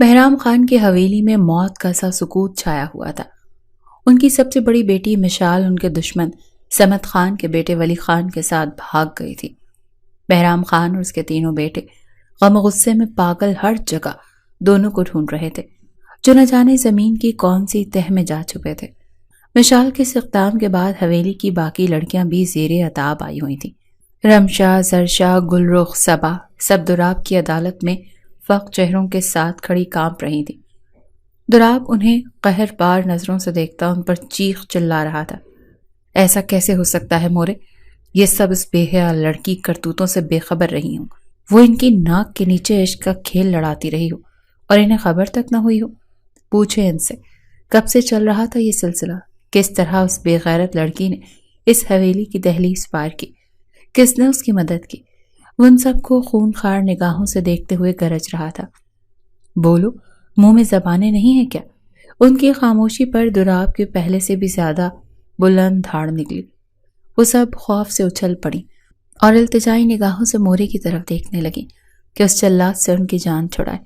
بہرام خان کی حویلی میں موت کا سا سکوت چھایا ہوا تھا۔ ان کی سب سے بڑی بیٹی مشال ان کے دشمن صمد خان کے بیٹے ولی خان کے ساتھ بھاگ گئی تھی۔ بہرام خان اور اس کے تینوں بیٹے غم و غصے میں پاگل ہر جگہ دونوں کو ڈھونڈ رہے تھے، جو نہ جانے زمین کی کون سی تہ میں جا چھپے تھے۔ مشال کے اس اقدام کے بعد حویلی کی باقی لڑکیاں بھی زیر عتاب آئی ہوئی تھیں۔ رمشا، زرشا، گلرخ، صبا سب دراب کی عدالت میں فخ چہروں کے ساتھ کھڑی کانپ رہی تھی۔ دراب انہیں قہر بار نظروں سے دیکھتا ان پر چیخ چلا رہا تھا، ایسا کیسے ہو سکتا ہے مورے؟ یہ سب اس بے حیا لڑکی کرتوتوں سے بے خبر رہی ہوں، وہ ان کی ناک کے نیچے عشق کا کھیل لڑاتی رہی ہو اور انہیں خبر تک نہ ہوئی ہو۔ پوچھے ان سے کب سے چل رہا تھا یہ سلسلہ، کس طرح اس بے غیرت لڑکی نے اس حویلی کی دہلیز پار کی، کس نے اس کی مدد کی۔ وہ ان سب کو خون خار نگاہوں سے دیکھتے ہوئے گرج رہا تھا، بولو، منہ میں زبانیں نہیں ہیں کیا؟ ان کی خاموشی پر دراب کے پہلے سے بھی زیادہ بلند دھاڑ نکلی۔ وہ سب خوف سے اچھل پڑی اور التجائی نگاہوں سے مورے کی طرف دیکھنے لگی کہ اس جلاد سے ان کی جان چھڑائے۔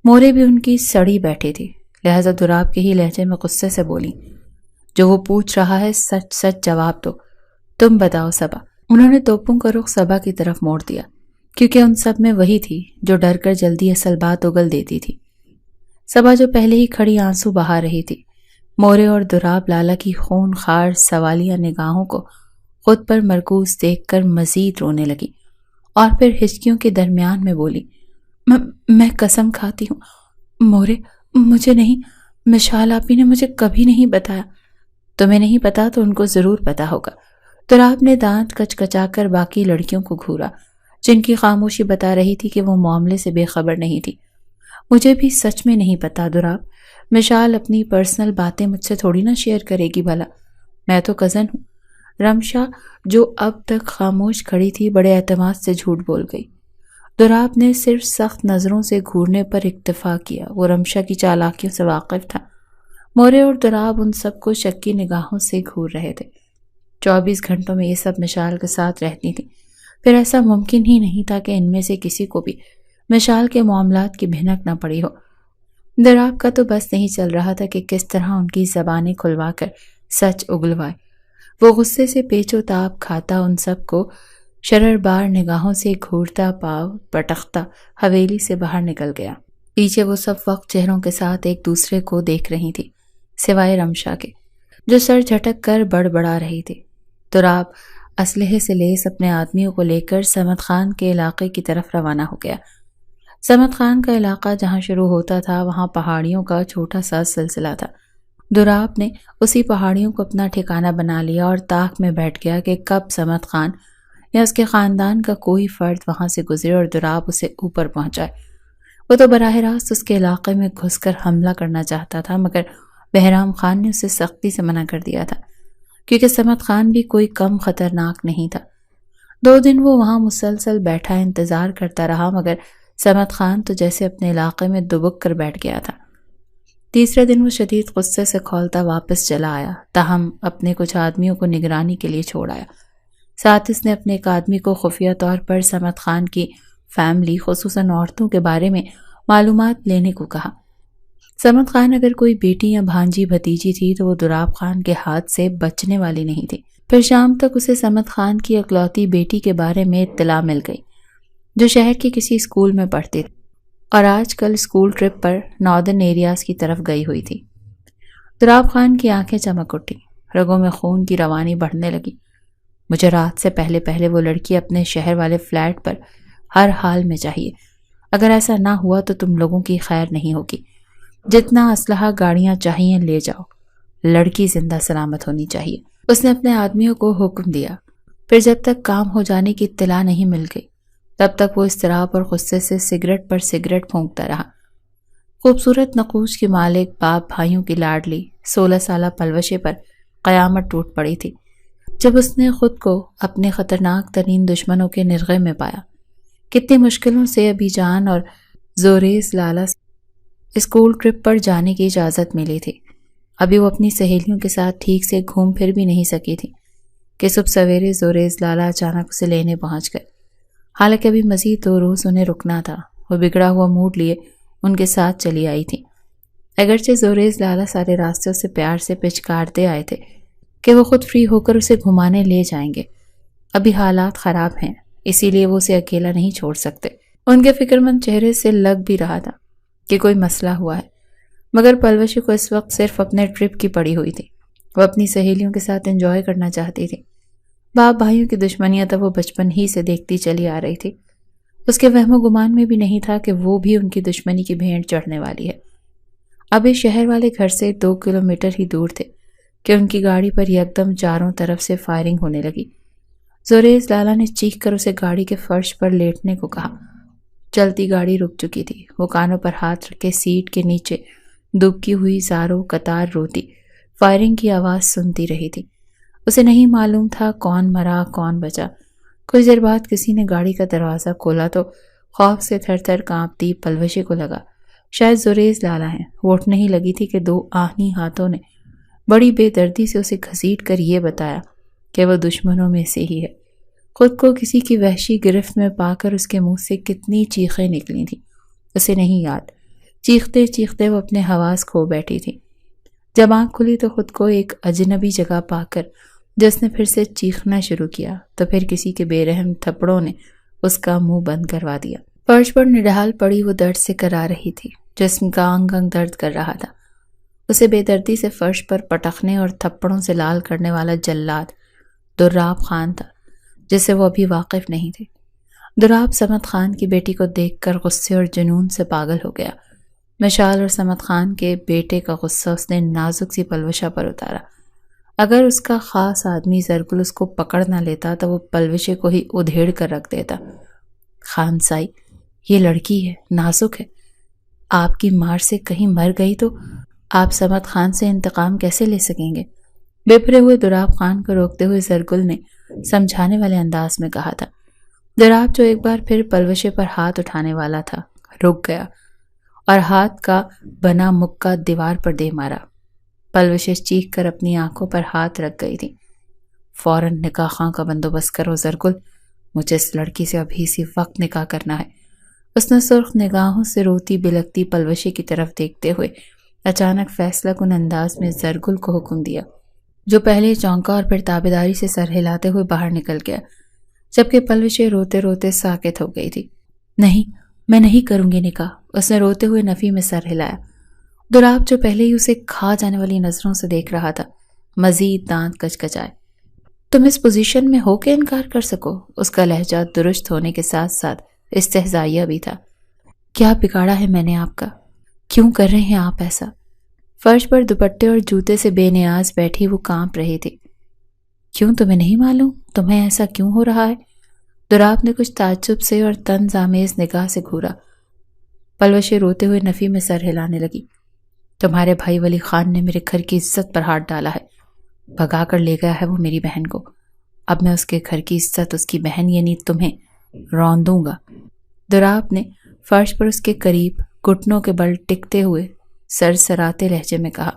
مورے بھی ان کی سڑی بیٹھی تھی، لہذا دراب کے ہی لہجے میں غصے سے بولی، جو وہ پوچھ رہا ہے سچ سچ جواب دو، تم بتاؤ صبا۔ انہوں نے توپوں کا رخ صبا کی طرف موڑ دیا، کیونکہ ان سب میں وہی تھی جو ڈر کر جلدی اصل بات اگل دیتی تھی۔ صبا جو پہلے ہی کھڑی آنسو بہا رہی تھی، مورے اور دراب لالا کی خون خار سوالیہ نگاہوں کو خود پر مرکوز دیکھ کر مزید رونے لگی اور پھر ہچکیوں کے درمیان میں بولی، میں قسم کھاتی ہوں مورے، مجھے نہیں، مشال آپی نے مجھے کبھی نہیں بتایا۔ تمہیں نہیں پتا تو ان کو ضرور پتا ہوگا۔ دراب نے دانت کچکچا کر باقی لڑکیوں کو گھورا، جن کی خاموشی بتا رہی تھی کہ وہ معاملے سے بے خبر نہیں تھی۔ مجھے بھی سچ میں نہیں پتا دراب، مشال اپنی پرسنل باتیں مجھ سے تھوڑی نہ شیئر کرے گی بھلا، میں تو کزن ہوں۔ رمشا جو اب تک خاموش کھڑی تھی بڑے اعتماد سے جھوٹ بول گئی۔ دراب نے صرف سخت نظروں سے گھورنے پر اکتفا کیا، وہ رمشا کی چالاکیوں سے واقف تھا۔ مورے اور دراب ان سب کو شکی نگاہوں سے گھور رہے تھے۔ 24 گھنٹوں میں یہ سب مشال کے ساتھ رہتی تھی، پھر ایسا ممکن ہی نہیں تھا کہ ان میں سے کسی کو بھی مشال کے معاملات کی بھنک نہ پڑی ہو۔ دراب کا تو بس نہیں چل رہا تھا کہ کس طرح ان کی زبانیں کھلوا کر سچ اگلوائے۔ وہ غصے سے پیچ و تاب کھاتا ان سب کو شرر بار نگاہوں سے گھورتا پاؤ پٹختا حویلی سے باہر نکل گیا۔ پیچھے وہ سب وقت چہروں کے ساتھ ایک دوسرے کو دیکھ رہی تھی، سوائے رمشا کے، جو سر جھٹک کر بڑبڑا رہی تھی۔ دراب اسلحے سے لیس اپنے آدمیوں کو لے کر صمد خان کے علاقے کی طرف روانہ ہو گیا۔ صمد خان کا علاقہ جہاں شروع ہوتا تھا وہاں پہاڑیوں کا چھوٹا سا سلسلہ تھا۔ دراب نے اسی پہاڑیوں کو اپنا ٹھکانہ بنا لیا اور تاک میں بیٹھ گیا کہ کب صمد خان یا اس کے خاندان کا کوئی فرد وہاں سے گزرے اور دراب اسے اوپر پہنچائے۔ وہ تو براہ راست اس کے علاقے میں گھس کر حملہ کرنا چاہتا تھا، مگر بہرام خان نے اسے سختی سے منع کر دیا تھا، کیونکہ صمد خان بھی کوئی کم خطرناک نہیں تھا۔ 2 دن وہ وہاں مسلسل بیٹھا انتظار کرتا رہا، مگر صمد خان تو جیسے اپنے علاقے میں دبک کر بیٹھ گیا تھا۔ تیسرے دن وہ شدید غصے سے کھولتا واپس چلا آیا، تاہم اپنے کچھ آدمیوں کو نگرانی کے لیے چھوڑ آیا۔ ساتھ اس نے اپنے ایک آدمی کو خفیہ طور پر صمد خان کی فیملی خصوصاً عورتوں کے بارے میں معلومات لینے کو کہا۔ صمد خان اگر کوئی بیٹی یا بھانجی بھتیجی تھی تو وہ دراب خان کے ہاتھ سے بچنے والی نہیں تھی۔ پھر شام تک اسے صمد خان کی اکلوتی بیٹی کے بارے میں اطلاع مل گئی، جو شہر کے کسی اسکول میں پڑھتی تھی اور آج کل اسکول ٹرپ پر ناردرن ایریاز کی طرف گئی ہوئی تھی۔ دراب خان کی آنکھیں چمک اٹھی، رگوں میں خون کی روانی بڑھنے لگی۔ مجھے رات سے پہلے وہ لڑکی اپنے شہر والے فلیٹ پر ہر حال میں چاہیے۔ اگر ایسا نہ ہوا تو تم لوگوں کی خیر نہیں ہوگی۔ جتنا اسلحہ گاڑیاں چاہیے لے جاؤ، لڑکی زندہ سلامت ہونی چاہیے۔ اس نے اپنے آدمیوں کو حکم دیا۔ پھر جب تک کام ہو جانے کی اطلاع نہیں مل گئی تب تک وہ اضطراب اور غصے سے سگریٹ پر سگریٹ پھونکتا رہا۔ خوبصورت نقوش کے مالک باپ بھائیوں کی لاڈلی 16 سالہ پلوشے پر قیامت ٹوٹ پڑی تھی جب اس نے خود کو اپنے خطرناک ترین دشمنوں کے نرغے میں پایا۔ کتنی مشکلوں سے ابھی جان اور زوریز لالا اسکول ٹرپ پر جانے کی اجازت ملی تھی۔ ابھی وہ اپنی سہیلیوں کے ساتھ ٹھیک سے گھوم پھر بھی نہیں سکی تھی کہ صبح سویرے زوریز لالا اچانک اسے لینے پہنچ گئے۔ حالانکہ ابھی مزید 2 روز انہیں رکنا تھا۔ وہ بگڑا ہوا موڈ لیے ان کے ساتھ چلی آئی تھیں۔ اگرچہ زوریز لالا سارے راستے اسے پیار سے پچکارتے آئے تھے کہ وہ خود فری ہو کر اسے گھمانے لے جائیں گے، ابھی حالات خراب ہیں، اسی لیے وہ اسے اکیلا نہیں چھوڑ سکتے۔ ان کے فکر مند چہرے سے لگ بھی رہا تھا کہ کوئی مسئلہ ہوا ہے، مگر پلوشی کو اس وقت صرف اپنے ٹرپ کی پڑی ہوئی تھی۔ وہ اپنی سہیلیوں کے ساتھ انجوائے کرنا چاہتی تھی۔ باپ بھائیوں کی دشمنیاں تو وہ بچپن ہی سے دیکھتی چلی آ رہی تھی۔ اس کے وہم و گمان میں بھی نہیں تھا کہ وہ بھی ان کی دشمنی کی بھینٹ چڑھنے والی ہے۔ اب اس شہر والے گھر سے 2 کلومیٹر ہی دور تھے کہ ان کی گاڑی پر یکدم چاروں طرف سے فائرنگ ہونے لگی۔ زوریز لالا نے چیخ کر اسے گاڑی کے فرش پر لیٹنے کو کہا۔ چلتی گاڑی رک چکی تھی۔ وہ کانوں پر ہاتھ رکھے سیٹ کے نیچے دبکی ہوئی زاروں قطار روتی فائرنگ کی آواز سنتی رہی تھی۔ اسے نہیں معلوم تھا کون مرا کون بچا۔ کچھ دیر بعد کسی نے گاڑی کا دروازہ کھولا تو خوف سے تھر تھر کانپتی پلوشی کو لگا شاید زوریز لالا ہیں۔ وہ اٹھنے ہی لگی تھی کہ 2 آہنی ہاتھوں نے بڑی بے دردی سے اسے گھسیٹ کر یہ بتایا کہ وہ دشمنوں میں سے ہی ہے۔ خود کو کسی کی وحشی گرفت میں پا کر اس کے منہ سے کتنی چیخیں نکلی تھیں اسے نہیں یاد۔ چیختے چیختے وہ اپنے حواس کھو بیٹھی تھی۔ جب آنکھ کھلی تو خود کو ایک اجنبی جگہ پا کر جس نے پھر سے چیخنا شروع کیا تو پھر کسی کے بے رحم تھپڑوں نے اس کا منہ بند کروا دیا۔ فرش پر نڈال پڑی وہ درد سے کرا رہی تھی، جسم کا انگ انگ درد کر رہا تھا۔ اسے بے دردی سے فرش پر پٹخنے اور تھپڑوں سے لال کرنے والا جلاد دراب خان تھا جس سے وہ ابھی واقف نہیں تھے۔ دراب صمد خان کی بیٹی کو دیکھ کر غصے اور جنون سے پاگل ہو گیا۔ مشال اور صمد خان کے بیٹے کا غصہ اس نے نازک سی پلوشہ پر اتارا۔ اگر اس کا خاص آدمی زرگل اس کو پکڑ نہ لیتا تو وہ پلوشے کو ہی ادھیڑ کر رکھ دیتا۔ خان سائی، یہ لڑکی ہے، نازک ہے، آپ کی مار سے کہیں مر گئی تو آپ صمد خان سے انتقام کیسے لے سکیں گے؟ بپھرے ہوئے دراب خان کو روکتے ہوئے زرگل نے سمجھانے والے انداز میں کہا تھا۔ دراب جو ایک بار پھر پلوشے پر ہاتھ اٹھانے والا تھا رک گیا اور ہاتھ کا بنا مکہ دیوار پر دے مارا۔ پلوشے چیخ کر اپنی آنکھوں پر ہاتھ رکھ گئی تھی۔ فوراً نکاح خاں کا بندوبست کرو زرگل، مجھے اس لڑکی سے ابھی اسی وقت نکاح کرنا ہے۔ اس نے سرخ نگاہوں سے روتی بلکتی پلوشے کی طرف دیکھتے ہوئے اچانک فیصلہ کن انداز میں زرگل کو حکم دیا، جو پہلے چونکا اور پھر تابیداری سے سر ہلاتے ہوئے باہر نکل گیا، جبکہ پلوشے روتے روتے ساکت ہو گئی تھی۔ نہیں، میں نہیں کروں گی نکاح، اس نے روتے ہوئے نفی میں سر ہلایا۔ دراب جو پہلے ہی اسے کھا جانے والی نظروں سے دیکھ رہا تھا مزید دانت کچکچائے۔ تم اس پوزیشن میں ہو کے انکار کر سکو؟ اس کا لہجہ درست ہونے کے ساتھ ساتھ استہزائیہ بھی تھا۔ کیا بگاڑا ہے میں نے آپ کا؟ کیوں کر رہے ہیں آپ ایسا؟ فرش پر دوپٹے اور جوتے سے بے نیاز بیٹھی وہ کانپ رہی تھی۔ کیوں تمہیں نہیں معلوم؟ تمہیں ایسا کیوں ہو رہا ہے؟ دراب نے کچھ تعجب سے اور طنز آمیز نگاہ سے گھورا۔ پلوشے روتے ہوئے نفی میں سر ہلانے لگی۔ تمہارے بھائی ولی خان نے میرے گھر کی عزت پر ہاتھ ڈالا ہے، بھگا کر لے گیا ہے وہ میری بہن کو۔ اب میں اس کے گھر کی عزت، اس کی بہن یعنی تمہیں رون دوں گا۔ دراب نے فرش پر اس کے قریب گھٹنوں کے بل ٹکتے ہوئے سر سراتے لہجے میں کہا۔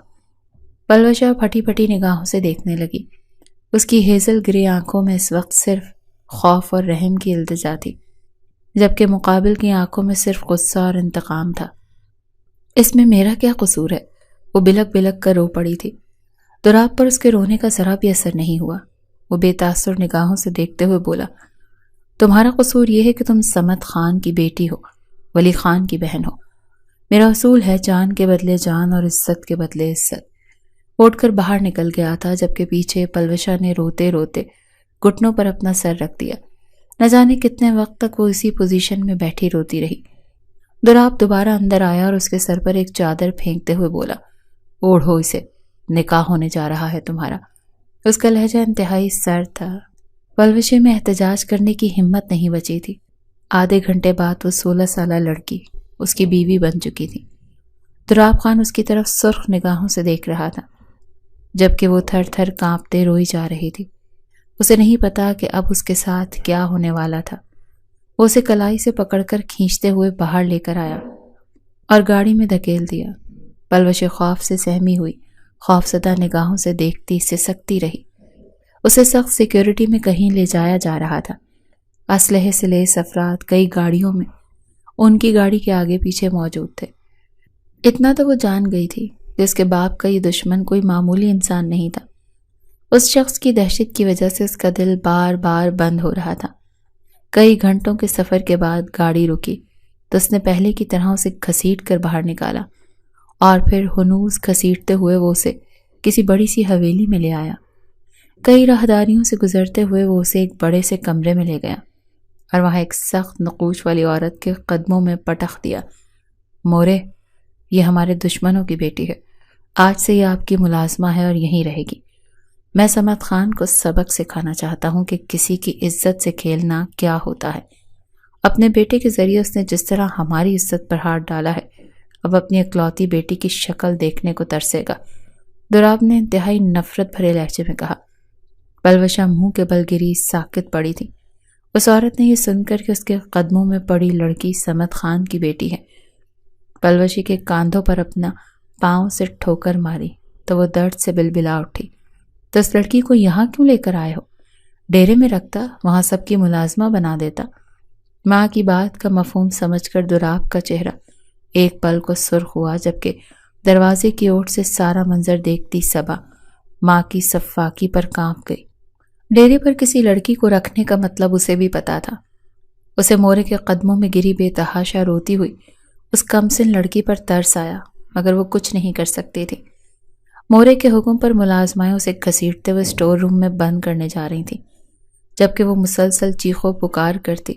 پلوشہ پھٹی پھٹی نگاہوں سے دیکھنے لگی۔ اس کی ہیزل گرے آنکھوں میں اس وقت صرف خوف اور رحم کی التجا تھی، جبکہ مقابل کی آنکھوں میں صرف غصہ اور انتقام تھا۔ اس میں میرا کیا قصور ہے؟ وہ بلک بلک کر رو پڑی تھی۔ دراب پر اس کے رونے کا ذرا بھی اثر نہیں ہوا۔ وہ بے تاثر نگاہوں سے دیکھتے ہوئے بولا، تمہارا قصور یہ ہے کہ تم صمد خان کی بیٹی ہو، ولی خان کی بہن ہو۔ میرا اصول ہے جان کے بدلے جان اور عزت کے بدلے عزت۔ اٹھ کر باہر نکل گیا تھا، جبکہ پیچھے پلوشہ نے روتے روتے گھٹنوں پر اپنا سر رکھ دیا۔ نہ جانے کتنے وقت تک وہ اسی پوزیشن میں بیٹھی روتی رہی۔ دراب دوبارہ اندر آیا اور اس کے سر پر ایک چادر پھینکتے ہوئے بولا، اوڑھو اسے، نکاح ہونے جا رہا ہے تمہارا۔ اس کا لہجہ انتہائی سرد تھا۔ پلوشے میں احتجاج کرنے کی ہمت نہیں بچی تھی۔ آدھے گھنٹے بعد وہ 16 سالہ لڑکی اس کی بیوی بن چکی تھی۔ دراب خان اس کی طرف سرخ نگاہوں سے دیکھ رہا تھا، جبکہ وہ تھر تھر کانپتے روئی جا رہی تھی۔ اسے نہیں پتا کہ اب اس کے ساتھ کیا ہونے والا تھا۔ وہ اسے کلائی سے پکڑ کر کھینچتے ہوئے باہر لے کر آیا اور گاڑی میں دھکیل دیا۔ پلوشے خوف سے سہمی ہوئی، خوفزدہ نگاہوں سے دیکھتی سسکتی رہی۔ اسے سخت سیکیورٹی میں کہیں لے جایا جا رہا تھا۔ اسلحے سے لیس افراد کئی گاڑیوں میں ان کی گاڑی کے آگے پیچھے موجود تھے۔ اتنا تو وہ جان گئی تھی کہ اس کے باپ کا یہ دشمن کوئی معمولی انسان نہیں تھا۔ اس شخص کی دہشت کی وجہ سے اس کا دل بار بار بند ہو رہا تھا۔ کئی گھنٹوں کے سفر کے بعد گاڑی رکی تو اس نے پہلے کی طرح اسے گھسیٹ کر باہر نکالا، اور پھر ہنوز گھسیٹتے ہوئے وہ اسے کسی بڑی سی حویلی میں لے آیا۔ کئی راہداریوں سے گزرتے ہوئے وہ اسے ایک بڑے سے کمرے میں لے گیا اور وہاں ایک سخت نقوش والی عورت کے قدموں میں پٹخ دیا۔ مورے، یہ ہمارے دشمنوں کی بیٹی ہے، آج سے یہ آپ کی ملازمہ ہے اور یہیں رہے گی۔ میں صمد خان کو سبق سکھانا چاہتا ہوں کہ کسی کی عزت سے کھیلنا کیا ہوتا ہے۔ اپنے بیٹے کے ذریعے اس نے جس طرح ہماری عزت پر ہاتھ ڈالا ہے، اب اپنی اکلوتی بیٹی کی شکل دیکھنے کو ترسے گا۔ دراب نے انتہائی نفرت بھرے لہجے میں کہا۔ پلوشہ منہ کے بل گری ساکت پڑی تھی۔ اس عورت نے یہ سن کر کہ اس کے قدموں میں پڑی لڑکی صمد خان کی بیٹی ہے، پلوشی کے کاندھوں پر اپنا پاؤں سے ٹھوکر ماری تو وہ درد سے بلبلا اٹھی۔ تو اس لڑکی کو یہاں کیوں لے کر آئے ہو؟ ڈیرے میں رکھتا، وہاں سب کی ملازمہ بنا دیتا۔ ماں کی بات کا مفہوم سمجھ کر دراب کا چہرہ ایک پل کو سرخ ہوا، جبکہ دروازے کی اوٹ سے سارا منظر دیکھتی صبا ماں کی سفاکی پر کانپ گئی۔ ڈیرے پر کسی لڑکی کو رکھنے کا مطلب اسے بھی پتا تھا۔ اسے مورے کے قدموں میں گری بے تحاشا روتی ہوئی اس کمسن لڑکی پر ترس آیا، مگر وہ کچھ نہیں کر سکتی تھی۔ مورے کے حکم پر ملازمائیں اسے گھسیٹتے ہوئے اسٹور روم میں بند کرنے جا رہی تھیں، جبکہ وہ مسلسل چیخو پکار کرتی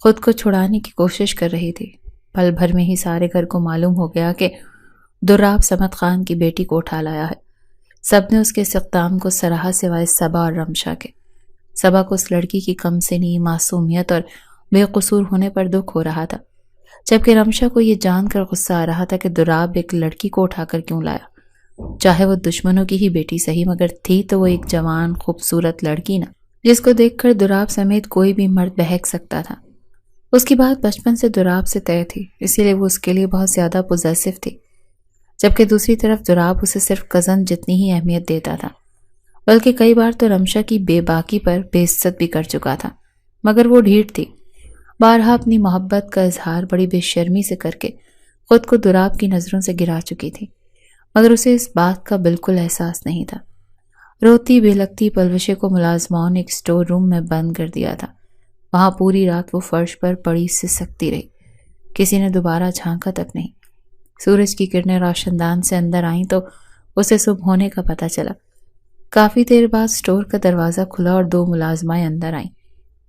خود کو چھڑانے کی کوشش کر رہی تھی۔ پل بھر میں ہی سارے گھر کو معلوم ہو گیا کہ دراب صمد خان کی بیٹی کو اٹھا لایا ہے۔ سب نے اس کے اس اقدام کو سراہا سوائے صبا اور رمشا کے۔ صبا کو اس لڑکی کی کمسنی، معصومیت اور بے قصور ہونے پر دکھ ہو رہا تھا، جبکہ رمشا کو یہ جان کر غصہ آ رہا تھا کہ دراب ایک لڑکی کو اٹھا کر کیوں لایا، چاہے وہ دشمنوں کی ہی بیٹی صحیح، مگر تھی تو وہ ایک جوان خوبصورت لڑکی نہ، جس کو دیکھ کر دراب سمیت کوئی بھی مرد بہک سکتا تھا۔ اس کی بات بچپن سے دراب سے طے تھی، اسی لیے وہ اس کے لیے بہت زیادہ پوزیسو تھی، جبکہ دوسری طرف دراب اسے صرف کزن جتنی ہی اہمیت دیتا تھا، بلکہ کئی بار تو رمشا کی بے باکی پر بے عزت بھی کر چکا تھا، مگر وہ ڈھیٹ تھی۔ بارہا اپنی محبت کا اظہار بڑی بے شرمی سے کر کے خود کو دراب کی نظروں سے گرا چکی تھی، مگر اسے اس بات کا بالکل احساس نہیں تھا۔ روتی بے لگتی پلوشے کو ملازماؤں نے ایک اسٹور روم میں بند کر دیا تھا۔ وہاں پوری رات وہ فرش پر پڑی سسکتی رہی، کسی نے دوبارہ جھانکا تک نہیں۔ سورج کی کرنیں روشن دان سے اندر آئیں تو اسے صبح ہونے کا پتہ چلا۔ کافی دیر بعد اسٹور کا دروازہ کھلا اور 2 ملازمائیں اندر آئیں۔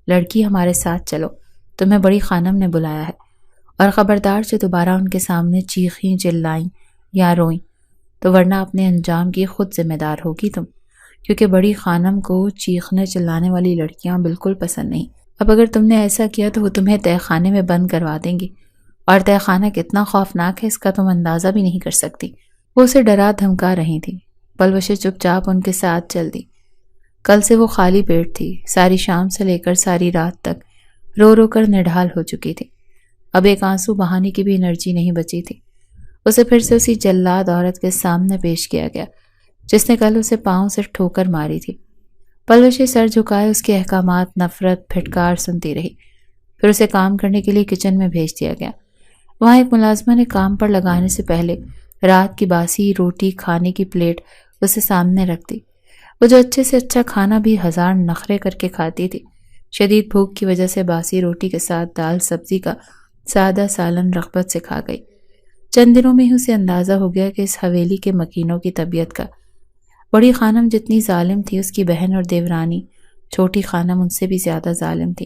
لڑکی، ہمارے ساتھ چلو، تمہیں بڑی خانم نے بلایا ہے، اور خبردار جو دوبارہ ان کے سامنے چیخیں، چلائیں یا روئیں تو ورنہ اپنے انجام کی خود ذمہ دار ہوگی تم، کیونکہ بڑی خانم کو چیخنے چلانے والی لڑکیاں بالکل پسند نہیں۔ اب اگر تم نے ایسا کیا تو وہ تمہیں تہہ خانے میں بند کروا دیں گی، اور تہہ خانہ کتنا خوفناک ہے اس کا تم اندازہ بھی نہیں کر سکتی۔ وہ اسے ڈرا دھمکا رہی تھی۔ پلوشے چپ چاپ ان کے ساتھ چل دی۔ کل سے وہ خالی پیٹ تھی، ساری شام سے لے کر ساری رات تک رو رو کر نڈھال ہو چکی تھی۔ اب ایک آنسو بہانے کی بھی انرجی نہیں بچی تھی۔ اسے پھر سے اسی جلاد عورت کے سامنے پیش کیا گیا جس نے کل اسے پاؤں سے ٹھوکر ماری تھی۔ پلوشے سر جھکائے اس کے احکامات، نفرت، پھٹکار سنتی رہی۔ پھر اسے کام کرنے کے لیے کچن میں بھیج دیا گیا۔ وہاں ایک ملازمہ نے کام پر لگانے سے پہلے رات کی باسی روٹی کھانے کی پلیٹ اسے سامنے رکھ دی۔ وہ جو اچھے سے اچھا کھانا بھی 1000 نخرے کر کے کھاتی تھی، شدید بھوک کی وجہ سے باسی روٹی کے ساتھ دال سبزی کا سادہ سالن رغبت سے کھا گئی۔ چند دنوں میں ہی اسے اندازہ ہو گیا کہ اس حویلی کے مکینوں کی طبیعت کا۔ بڑی خانم جتنی ظالم تھی، اس کی بہن اور دیورانی چھوٹی خانم ان سے بھی زیادہ ظالم تھی۔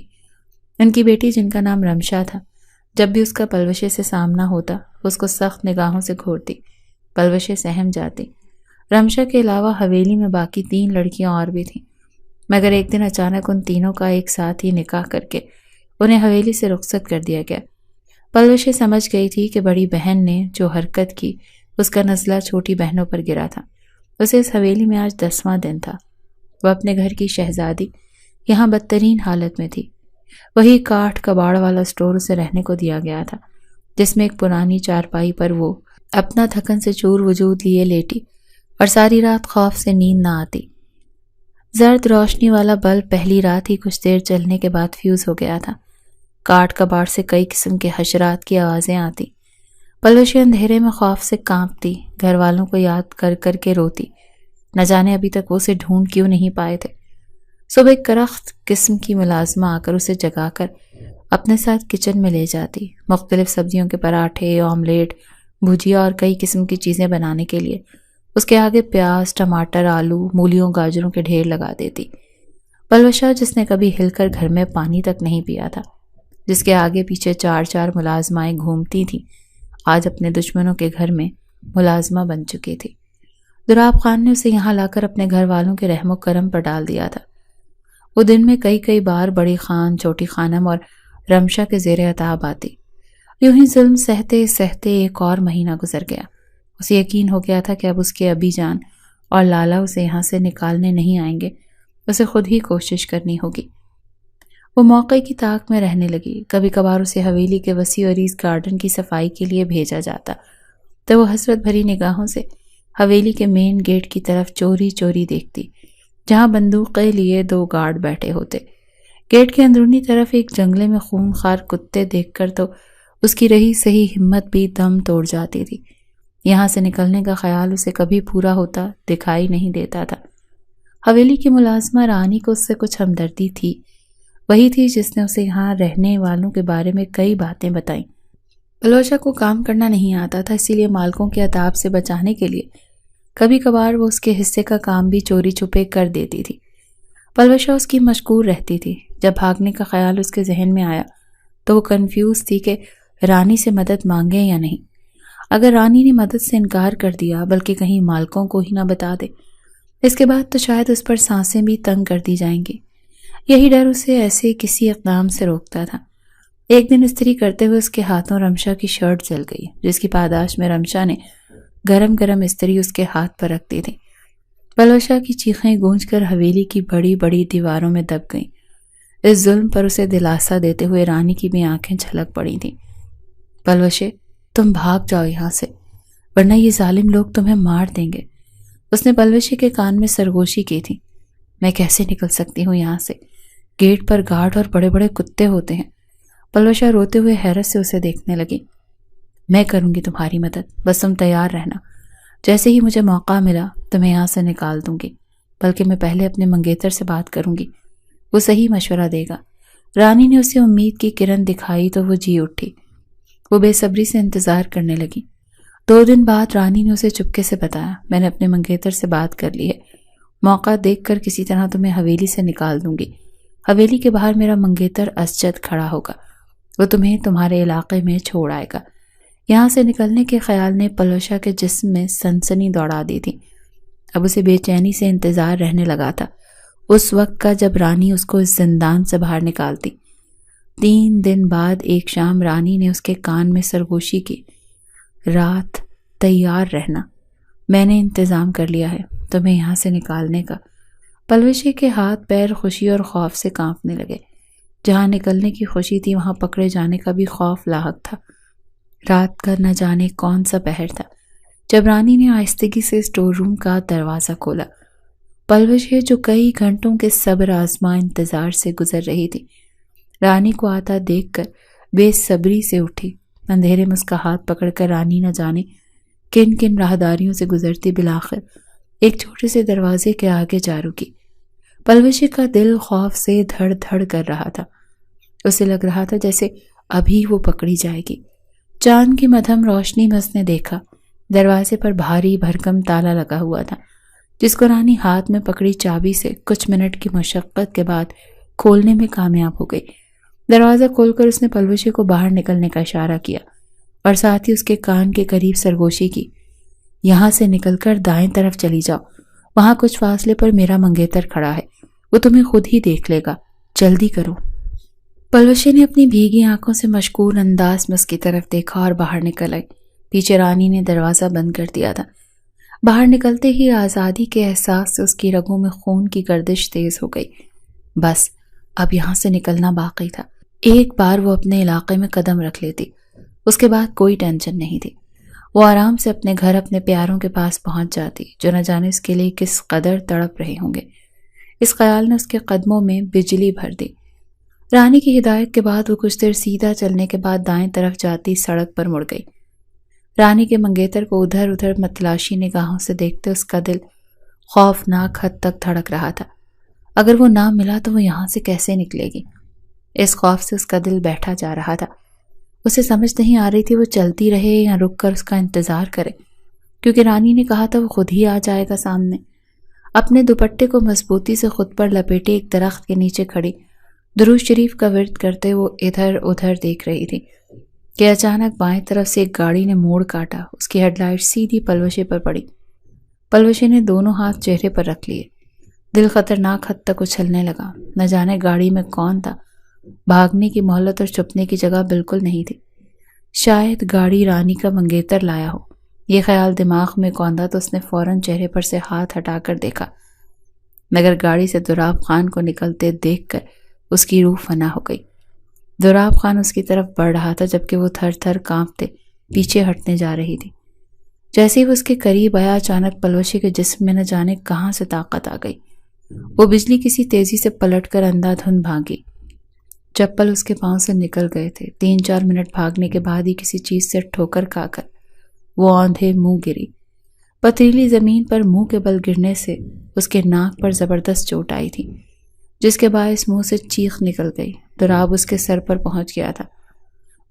ان کی بیٹی جن کا نام رمشا تھا، جب بھی اس کا پلوشے سے سامنا ہوتا اس کو سخت نگاہوں سے گھورتی، پلوشے سہم جاتی۔ رمشا کے علاوہ حویلی میں باقی 3 لڑکیاں اور بھی تھیں، مگر ایک دن اچانک ان تینوں کا ایک ساتھ ہی نکاح کر کے انہیں حویلی سے رخصت کر دیا گیا۔ پلوشے سمجھ گئی تھی کہ بڑی بہن نے جو حرکت کی اس کا نزلہ چھوٹی بہنوں پر گرا تھا۔ اسے اس حویلی میں آج 10واں دن تھا۔ وہ اپنے گھر کی شہزادی یہاں بدترین حالت میں تھی۔ وہی کاٹھ کباڑ والا اسٹور اسے رہنے کو دیا گیا تھا، جس میں ایک پرانی چارپائی پر وہ اپنا تھکن سے چور وجود لیے لیٹی اور ساری رات خوف سے نیند نہ آتی۔ زرد روشنی والا بلب پہلی رات ہی کچھ دیر چلنے کے بعد فیوز ہو گیا تھا۔ کاٹ کباڑ سے کئی قسم کے حشرات کی آوازیں آتی۔ پلوشی اندھیرے میں خوف سے کانپتی، گھر والوں کو یاد کر کر کے روتی، نہ جانے ابھی تک وہ اسے ڈھونڈ کیوں نہیں پائے تھے۔ صبح ایک کرخت قسم کی ملازمہ آ کر اسے جگا کر اپنے ساتھ کچن میں لے جاتی، مختلف سبزیوں کے پراٹھے، آملیٹ، بھجیا اور کئی قسم کی چیزیں بنانے کے لیے اس کے آگے پیاز، ٹماٹر، آلو، مولیوں، گاجروں کے ڈھیر لگا دیتی۔ پلوشا، جس نے کبھی ہل کر گھر میں پانی تک نہیں پیا تھا، جس کے آگے پیچھے 4 ملازمائیں گھومتی تھیں، آج اپنے دشمنوں کے گھر میں ملازمہ بن چکی تھی۔ دراب خان نے اسے یہاں لا کر اپنے گھر والوں کے رحم و کرم پر ڈال دیا تھا۔ وہ دن میں کئی بار بڑی خان، چھوٹی خانم اور رمشا کے زیر عتاب آتی۔ یوں ہی ظلم سہتے سہتے ایک اور مہینہ گزر گیا۔ اسے یقین ہو گیا تھا کہ اب اس کے ابی جان اور لالا اسے یہاں سے نکالنے نہیں آئیں گے، اسے خود ہی کوشش کرنی ہوگی۔ وہ موقع کی طاق میں رہنے لگی۔ کبھی کبھار اسے حویلی کے وسیع عریض گارڈن کی صفائی کے لیے بھیجا جاتا تو وہ حسرت بھری نگاہوں سے حویلی کے مین گیٹ کی طرف چوری چوری دیکھتی، جہاں بندوقیں لیے 2 گارڈ بیٹھے ہوتے۔ گیٹ کے اندرونی طرف ایک جنگلے میں خون خوار کتے دیکھ کر تو اس کی رہی صحیح ہمت بھی دم توڑ جاتی تھی۔ یہاں سے نکلنے کا خیال اسے کبھی پورا ہوتا دکھائی نہیں دیتا تھا۔ حویلی کی ملازمہ رانی کو اس سے کچھ ہمدردی تھی، وہی تھی جس نے اسے یہاں رہنے والوں کے بارے میں کئی باتیں بتائیں۔ بلوچا کو کام کرنا نہیں آتا تھا، اسی لیے مالکوں کے عذاب سے بچانے کے لیے کبھی کبھار وہ اس کے حصے کا کام بھی چوری چھپے کر دیتی تھی۔ پلوشا اس کی مشکور رہتی تھی۔ جب بھاگنے کا خیال اس کے ذہن میں آیا تو وہ کنفیوز تھی کہ رانی سے مدد مانگے یا نہیں۔ اگر رانی نے مدد سے انکار کر دیا، بلکہ کہیں مالکوں کو ہی نہ بتا دے، اس کے بعد تو شاید اس پر سانسیں بھی تنگ کر دی جائیں گی۔ یہی ڈر اسے ایسے کسی اقدام سے روکتا تھا۔ ایک دن استری کرتے ہوئے اس کے ہاتھوں رمشا کی شرٹ جل گئی، جس کی پاداش میں رمشا نے گرم گرم استری اس کے ہاتھ پر رکھ دی تھی۔ پلوشا کی چیخیں گونج کر حویلی کی بڑی بڑی دیواروں میں دب گئیں۔ اس ظلم پر اسے دلاسا دیتے ہوئے رانی کی بھی آنکھیں چھلک پڑی تھیں۔ پلوشے، تم بھاگ جاؤ یہاں سے، ورنہ یہ ظالم لوگ تمہیں مار دیں گے۔ اس نے پلوشے کے کان میں سرگوشی کی تھی۔ میں کیسے نکل سکتی ہوں یہاں سے؟ گیٹ پر گارڈ اور بڑے بڑے کتے ہوتے ہیں۔ پلوشا روتے ہوئے حیرت سے اسے دیکھنے لگی۔ میں کروں گی تمہاری مدد، بس تم تیار رہنا۔ جیسے ہی مجھے موقع ملا تمہیں یہاں سے نکال دوں گی، بلکہ میں پہلے اپنے منگیتر سے بات کروں گی، وہ صحیح مشورہ دے گا۔ رانی نے اسے امید کی کرن دکھائی تو وہ جی اٹھی۔ وہ بے صبری سے انتظار کرنے لگی۔ 2 دن بعد رانی نے اسے چپکے سے بتایا، میں نے اپنے منگیتر سے بات کر لی ہے، موقع دیکھ کر کسی طرح تمہیں حویلی سے نکال دوں گی۔ حویلی کے باہر میرا منگیتر اسجد کھڑا ہوگا، وہ تمہیں تمہارے علاقے میں چھوڑ آئے گا۔ یہاں سے نکلنے کے خیال نے پلوشا کے جسم میں سنسنی دوڑا دی تھی۔ اب اسے بے چینی سے انتظار رہنے لگا تھا اس وقت کا جب رانی اس کو اس زندان سے باہر نکالتی۔ 3 دن بعد ایک شام رانی نے اس کے کان میں سرگوشی کی، رات تیار رہنا، میں نے انتظام کر لیا ہے تمہیں یہاں سے نکالنے کا۔ پلوشے کے ہاتھ پیر خوشی اور خوف سے کانپنے لگے۔ جہاں نکلنے کی خوشی تھی وہاں پکڑے جانے کا بھی خوف لاحق تھا۔ رات کا نہ جانے کون سا پہر تھا جب رانی نے آہستگی سے اسٹور روم کا دروازہ کھولا۔ پلوشے جو کئی گھنٹوں کے صبر آزما انتظار سے گزر رہی تھی، رانی کو آتا دیکھ کر بے صبری سے اٹھی۔ اندھیرے میں اس کا ہاتھ پکڑ کر رانی نہ جانے کن کن راہداریوں سے گزرتی بالآخر ایک چھوٹے سے دروازے کے آگے جا رکی۔ پلوشے کا دل خوف سے دھڑ دھڑ کر رہا تھا۔ اسے لگ رہا تھا جیسے ابھی وہ پکڑی جائے گی۔ چاند کی مدھم روشنی میں اس نے دیکھا دروازے پر بھاری بھرکم تالا لگا ہوا تھا، جس کو رانی ہاتھ میں پکڑی چابی سے کچھ منٹ کی مشقت کے بعد کھولنے میں کامیاب ہو گئی۔ دروازہ کھول کر اس نے پلوشے کو باہر نکلنے کا اشارہ کیا اور ساتھ ہی اس کے کان کے قریب سرگوشی کی، یہاں سے نکل کر دائیں طرف چلی جاؤ، وہاں کچھ فاصلے پر میرا منگیتر کھڑا ہے، وہ تمہیں خود ہی دیکھ لے گا، جلدی کرو۔ پلوشے نے اپنی بھیگی آنکھوں سے مشکور انداز میں اس کی طرف دیکھا اور باہر نکل آئی۔ پیچھے رانی نے دروازہ بند کر دیا تھا۔ باہر نکلتے ہی آزادی کے احساس سے اس کی رگوں میں خون کی گردش تیز ہو گئی۔ بس اب یہاں سے نکلنا باقی تھا۔ ایک بار وہ اپنے علاقے میں قدم رکھ لیتی، اس کے بعد کوئی ٹینشن نہیں تھی۔ وہ آرام سے اپنے گھر اپنے پیاروں کے پاس پہنچ جاتی، جو نہ جانے اس کے لیے کس قدر تڑپ رہے ہوں گے۔ اس خیال نے اس کے قدموں میں بجلی بھر دی۔ رانی کی ہدایت کے بعد وہ کچھ دیر سیدھا چلنے کے بعد دائیں طرف جاتی سڑک پر مڑ گئی۔ رانی کے منگیتر کو ادھر ادھر متلاشی نگاہوں سے دیکھتے اس کا دل خوفناک حد تک دھڑک رہا تھا۔ اگر وہ نہ ملا تو وہ یہاں سے کیسے نکلے گی؟ اس خوف سے اس کا دل بیٹھا جا رہا تھا۔ اسے سمجھ نہیں آ رہی تھی وہ چلتی رہے یا رک کر اس کا انتظار کرے، کیونکہ رانی نے کہا تھا وہ خود ہی آ جائے گا سامنے۔ اپنے دوپٹے کو مضبوطی سے خود پر لپیٹے ایک درخت کے نیچے کھڑی درود شریف کا ورد کرتے وہ ادھر ادھر دیکھ رہی تھی کہ اچانک بائیں طرف سے ایک گاڑی نے موڑ کاٹا۔ اس کی ہیڈ لائٹ سیدھی پلوشے پر پڑی۔ پلوشے نے دونوں ہاتھ چہرے پر رکھ لیے۔ دل خطرناک حد تک اچھلنے لگا۔ نہ جانے گاڑی میں کون تھا۔ بھاگنے کی مہلت اور چھپنے کی جگہ بالکل نہیں تھی۔ شاید گاڑی رانی کا منگیتر لایا ہو۔ یہ خیال دماغ میں کوندا تو اس نے فوراً چہرے پر سے ہاتھ ہٹا کر دیکھا، مگر گاڑی سے دوراب خان کو نکلتے دیکھ کر اس کی روح فنا ہو گئی۔ دوراب خان اس کی طرف بڑھ رہا تھا جبکہ وہ تھر تھر کانپتے پیچھے ہٹنے جا رہی تھی۔ جیسے ہی وہ اس کے قریب آیا اچانک پلوشے کے جسم میں نہ جانے کہاں سے طاقت آ گئی۔ وہ بجلی کسی تیزی سے پلٹ کر اندھا دھند بھاگی۔ چپل اس کے پاؤں سے نکل گئے تھے۔ 3-4 منٹ بھاگنے کے بعد ہی کسی چیز سے ٹھوکر کھا کر وہ آندھے منہ گری۔ پتھریلی زمین پر منہ کے بل گرنے سے اس کے ناک پر زبردست چوٹ آئی تھی، جس کے باعث منہ سے چیخ نکل گئی۔ دوراب اس کے سر پر پہنچ گیا تھا۔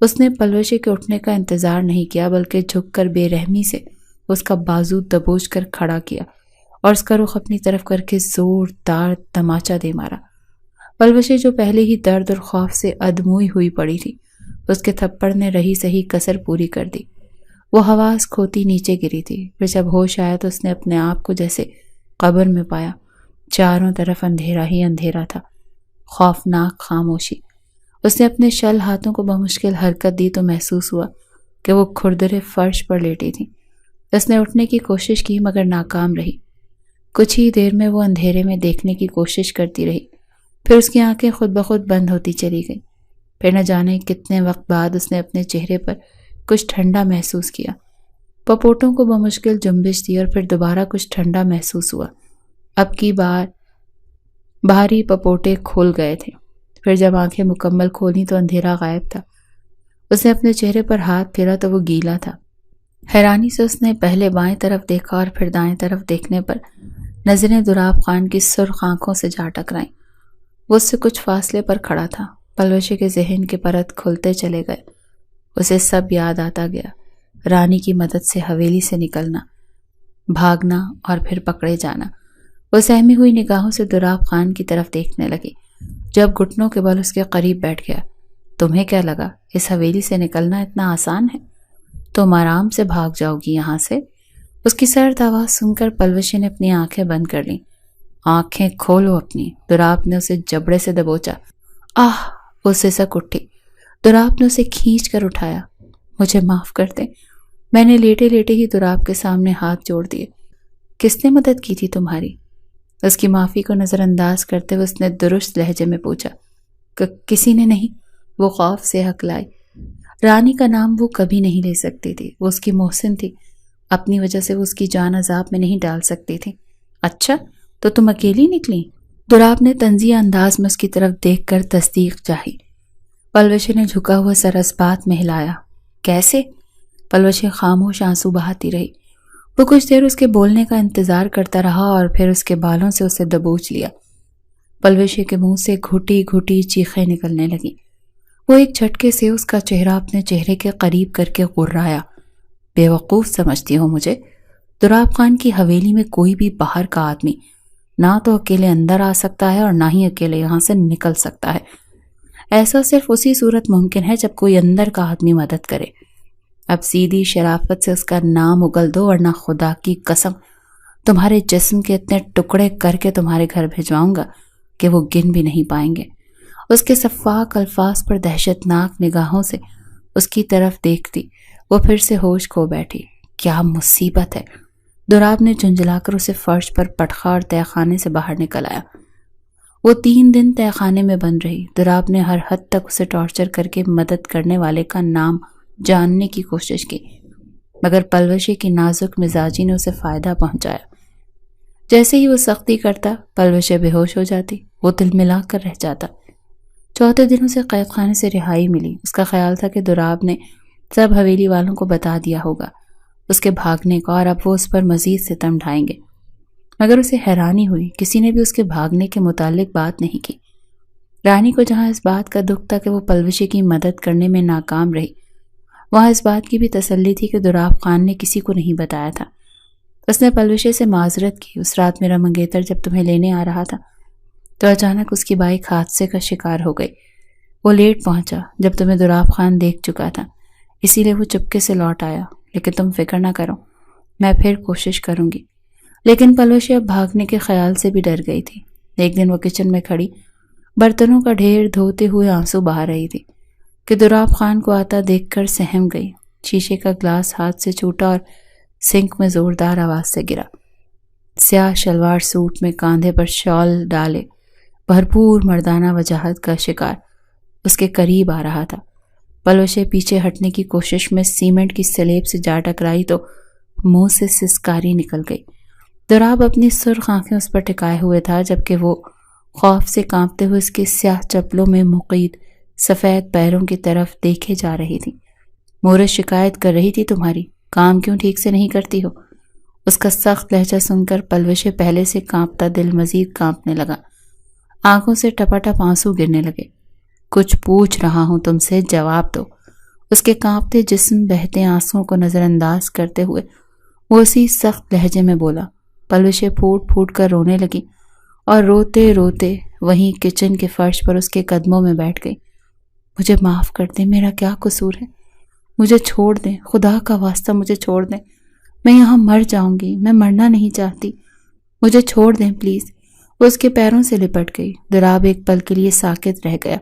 اس نے پلوشے کے اٹھنے کا انتظار نہیں کیا بلکہ جھک کر بے رحمی سے اس کا بازو دبوچ کر کھڑا کیا اور اس کا رخ اپنی طرف کر کے زوردار تماچا دے مارا۔ پلوشے جو پہلے ہی درد اور خوف سے ادموئی ہوئی پڑی تھی، اس کے تھپڑ نے رہی سہی کسر پوری کر دی۔ وہ حواس کھوتی نیچے گری تھی۔ پھر جب ہوش آیا تو اس نے اپنے آپ کو جیسے قبر میں پایا۔ چاروں طرف اندھیرا ہی اندھیرا تھا، خوفناک خاموشی۔ اس نے اپنے شل ہاتھوں کو بمشکل حرکت دی تو محسوس ہوا کہ وہ کھردرے فرش پر لیٹی تھی۔ اس نے اٹھنے کی کوشش کی مگر ناکام رہی۔ کچھ ہی دیر میں وہ اندھیرے میں دیکھنے کی کوشش کرتی رہی، پھر اس کی آنکھیں خود بخود بند ہوتی چلی گئیں۔ پھر نہ جانے کتنے وقت بعد اس نے اپنے چہرے پر کچھ ٹھنڈا محسوس کیا۔ پپوٹوں کو بمشکل جنبش دی اور پھر دوبارہ کچھ ٹھنڈا محسوس ہوا۔ اب کی بار بھاری پپوٹے کھول گئے تھے۔ پھر جب آنکھیں مکمل کھولیں تو اندھیرا غائب تھا۔ اس نے اپنے چہرے پر ہاتھ پھیرا تو وہ گیلا تھا۔ حیرانی سے اس نے پہلے بائیں طرف دیکھا اور پھر دائیں طرف دیکھنے پر نظریں دوراب خان کی سرخ آنکھوں سے جا ٹکرائیں۔ وہ اس سے کچھ فاصلے پر کھڑا تھا۔ پلوشے کے ذہن کے پرت کھلتے چلے گئے۔ اسے سب یاد آتا گیا۔ رانی کی مدد سے حویلی سے نکلنا، بھاگنا اور پھر پکڑے جانا۔ وہ سہمی ہوئی نگاہوں سے دوراب خان کی طرف دیکھنے لگی۔ جب گھٹنوں کے بل اس کے قریب بیٹھ گیا، تمہیں کیا لگا اس حویلی سے نکلنا اتنا آسان ہے؟ تم آرام سے بھاگ جاؤ گی یہاں سے۔ اس کی سرد آواز سن کر پلوشے نے اپنی آنکھیں بند کر لیں۔ آنکھیں کھولو اپنی، دوراب نے اسے جبڑے سے دبوچا۔ آہ! وہ سسک اٹھی۔ دوراب نے اسے کھینچ کر اٹھایا۔ مجھے معاف کر دیں۔ میں نے لیٹے لیٹے ہی دوراب کے سامنے ہاتھ جوڑ دیے۔ کس نے مدد کی تھی تمہاری؟ اس کی معافی کو نظر انداز کرتے ہوئے اس نے درست لہجے میں پوچھا۔ کسی نے نہیں، وہ خوف سے ہکلائی۔ رانی کا نام وہ کبھی نہیں لے سکتی تھی۔ وہ اس کی محسن تھی، اپنی وجہ سے وہ اس کی جان عذاب میں نہیں ڈال سکتی تھی۔ اچھا تو تم اکیلی نکلی؟ دوراب نے طنزیہ انداز میں اس کی طرف دیکھ کر تصدیق چاہی۔ پلوشے نے جھکا ہوا سر اس بات میں ہلایا۔ کیسے؟ پلوشے خاموش آنسو بہاتی رہی۔ وہ کچھ دیر اس کے بولنے کا انتظار کرتا رہا اور پھر اس کے بالوں سے اسے دبوچ لیا۔ پلوشے کے منہ سے گھٹی گھٹی چیخیں نکلنے لگیں۔ وہ ایک جھٹکے سے اس کا چہرہ اپنے چہرے کے قریب کر کے غرایا۔ بے وقوف سمجھتی ہو مجھے؟ دوراب خان کی حویلی میں کوئی بھی باہر کا آدمی نہ تو اکیلے اندر آ سکتا ہے اور نہ ہی اکیلے یہاں سے نکل سکتا ہے۔ ایسا صرف اسی صورت ممکن ہے جب کوئی اندر کا آدمی مدد کرے۔ اب سیدھی شرافت سے اس کا نام اگل دو ورنہ خدا کی قسم تمہارے جسم کے اتنے ٹکڑے کر کے تمہارے گھر بھیجواؤں گا کہ وہ گن بھی نہیں پائیں گے۔ اس کے شفاف الفاظ پر دہشت ناک نگاہوں سے اس کی طرف دیکھتی وہ پھر سے ہوش کھو بیٹھی۔ کیا مصیبت ہے! دوراب نے جھنجھلا کر اسے فرش پر پٹخا اور تہہ خانے سے باہر نکل آیا۔ وہ 3 دن تہہ خانے میں بند رہی۔ دوراب نے ہر حد تک اسے ٹارچر کر کے مدد کرنے والے کا نام جاننے کی کوشش کی، مگر پلوشے کی نازک مزاجی نے اسے فائدہ پہنچایا۔ جیسے ہی وہ سختی کرتا پلوشے بے ہوش ہو جاتی، وہ دل ملا کر رہ جاتا۔ 4 دن اسے قید خانے سے رہائی ملی۔ اس کا خیال تھا کہ دوراب نے سب حویلی والوں کو بتا دیا ہوگا اس کے بھاگنے کا، اور اب وہ اس پر مزید ستم ڈھائیں گے۔ مگر اسے حیرانی ہوئی، کسی نے بھی اس کے بھاگنے کے متعلق بات نہیں کی۔ رانی کو جہاں اس بات کا دکھ تھا کہ وہ پلوشے کی مدد کرنے میں ناکام رہی، وہاں اس بات کی بھی تسلی تھی کہ دراب خان نے کسی کو نہیں بتایا تھا۔ اس نے پلوشے سے معذرت کی، اس رات میرا منگیتر جب تمہیں لینے آ رہا تھا تو اچانک اس کی بائک حادثے کا شکار ہو گئی۔ وہ لیٹ پہنچا جب تمہیں دراب خان دیکھ چکا تھا، اسی لیے وہ چپکے سے لوٹ آیا، لیکن تم فکر نہ کرو، میں پھر کوشش کروں گی۔ لیکن پلوشے اب بھاگنے کے خیال سے بھی ڈر گئی تھی۔ ایک دن وہ کچن میں کھڑی برتنوں کا ڈھیر دھوتے ہوئے آنسو بہا رہی تھی کہ دراب خان کو آتا دیکھ کر سہم گئی۔ شیشے کا گلاس ہاتھ سے چھوٹا اور سنک میں زوردار آواز سے گرا۔ سیاہ شلوار سوٹ میں کاندھے پر شال ڈالے بھرپور مردانہ وجاہت کا شکار اس کے قریب آ رہا تھا۔ پلوشے پیچھے ہٹنے کی کوشش میں سیمنٹ کی سلیب سے جا ٹکرائی تو منہ سے سسکاری نکل گئی۔ دراب اپنی سرخ آنکھیں اس پر ٹکائے ہوئے تھا، جبکہ وہ خوف سے کانپتے ہوئے اس کے سیاہ چپلوں میں مقید سفید پیروں کی طرف دیکھے جا رہی تھی۔ مورس شکایت کر رہی تھی تمہاری، کام کیوں ٹھیک سے نہیں کرتی ہو؟ اس کا سخت لہجہ سن کر پلوشے پہلے سے کانپتا دل مزید کانپنے لگا، آنکھوں سے ٹپاٹپ آنسو گرنے لگے۔ کچھ پوچھ رہا ہوں تم سے، جواب دو۔ اس کے کانپتے جسم بہتے آنسوؤں کو نظر انداز کرتے ہوئے وہ اسی سخت لہجے میں بولا۔ پلوشے پھوٹ پھوٹ کر رونے لگی اور روتے روتے وہیں کچن کے فرش پر اس کے قدموں میں بیٹھ گئی۔ مجھے معاف کر دیں، میرا کیا قصور ہے؟ مجھے چھوڑ دیں، خدا کا واسطہ مجھے چھوڑ دیں، میں یہاں مر جاؤں گی، میں مرنا نہیں چاہتی، مجھے چھوڑ دیں پلیز۔ وہ اس کے پیروں سے لپٹ گئی۔ دراب ایک پل کے لیے ساکت رہ گیا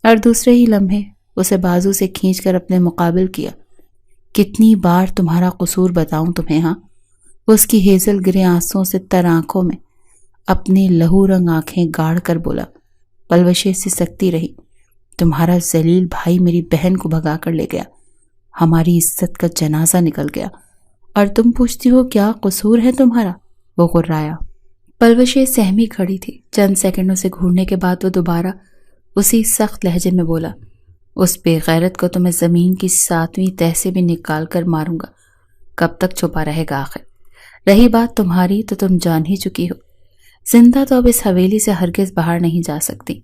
اور دوسرے ہی لمحے اسے بازو سے کھینچ کر اپنے مقابل کیا۔ کتنی بار تمہارا قصور بتاؤں تمہیں؟ ہاں؟ وہ اس کی ہیزل گرے آنسوں سے تر آنکھوں میں اپنی لہو رنگ آنکھیں گاڑ کر بولا۔ پلوشے سے سکتی رہی، تمہارا ذلیل بھائی میری بہن کو بھگا کر لے گیا، ہماری عزت کا جنازہ نکل گیا، اور تم پوچھتی ہو کیا قصور ہے تمہارا؟ وہ غرایا۔ پلوشے سہمی کھڑی تھی۔ چند سیکنڈوں سے گھورنے کے بعد وہ دوبارہ اسی سخت لہجے میں بولا، اس بے غیرت کو تو میں زمین کی 7ویں تہہ سے بھی نکال کر ماروں گا، کب تک چھپا رہے گا آخر؟ رہی بات تمہاری تو تم جان ہی چکی ہو، زندہ تو اب اس حویلی سے ہرگز باہر نہیں جا سکتی۔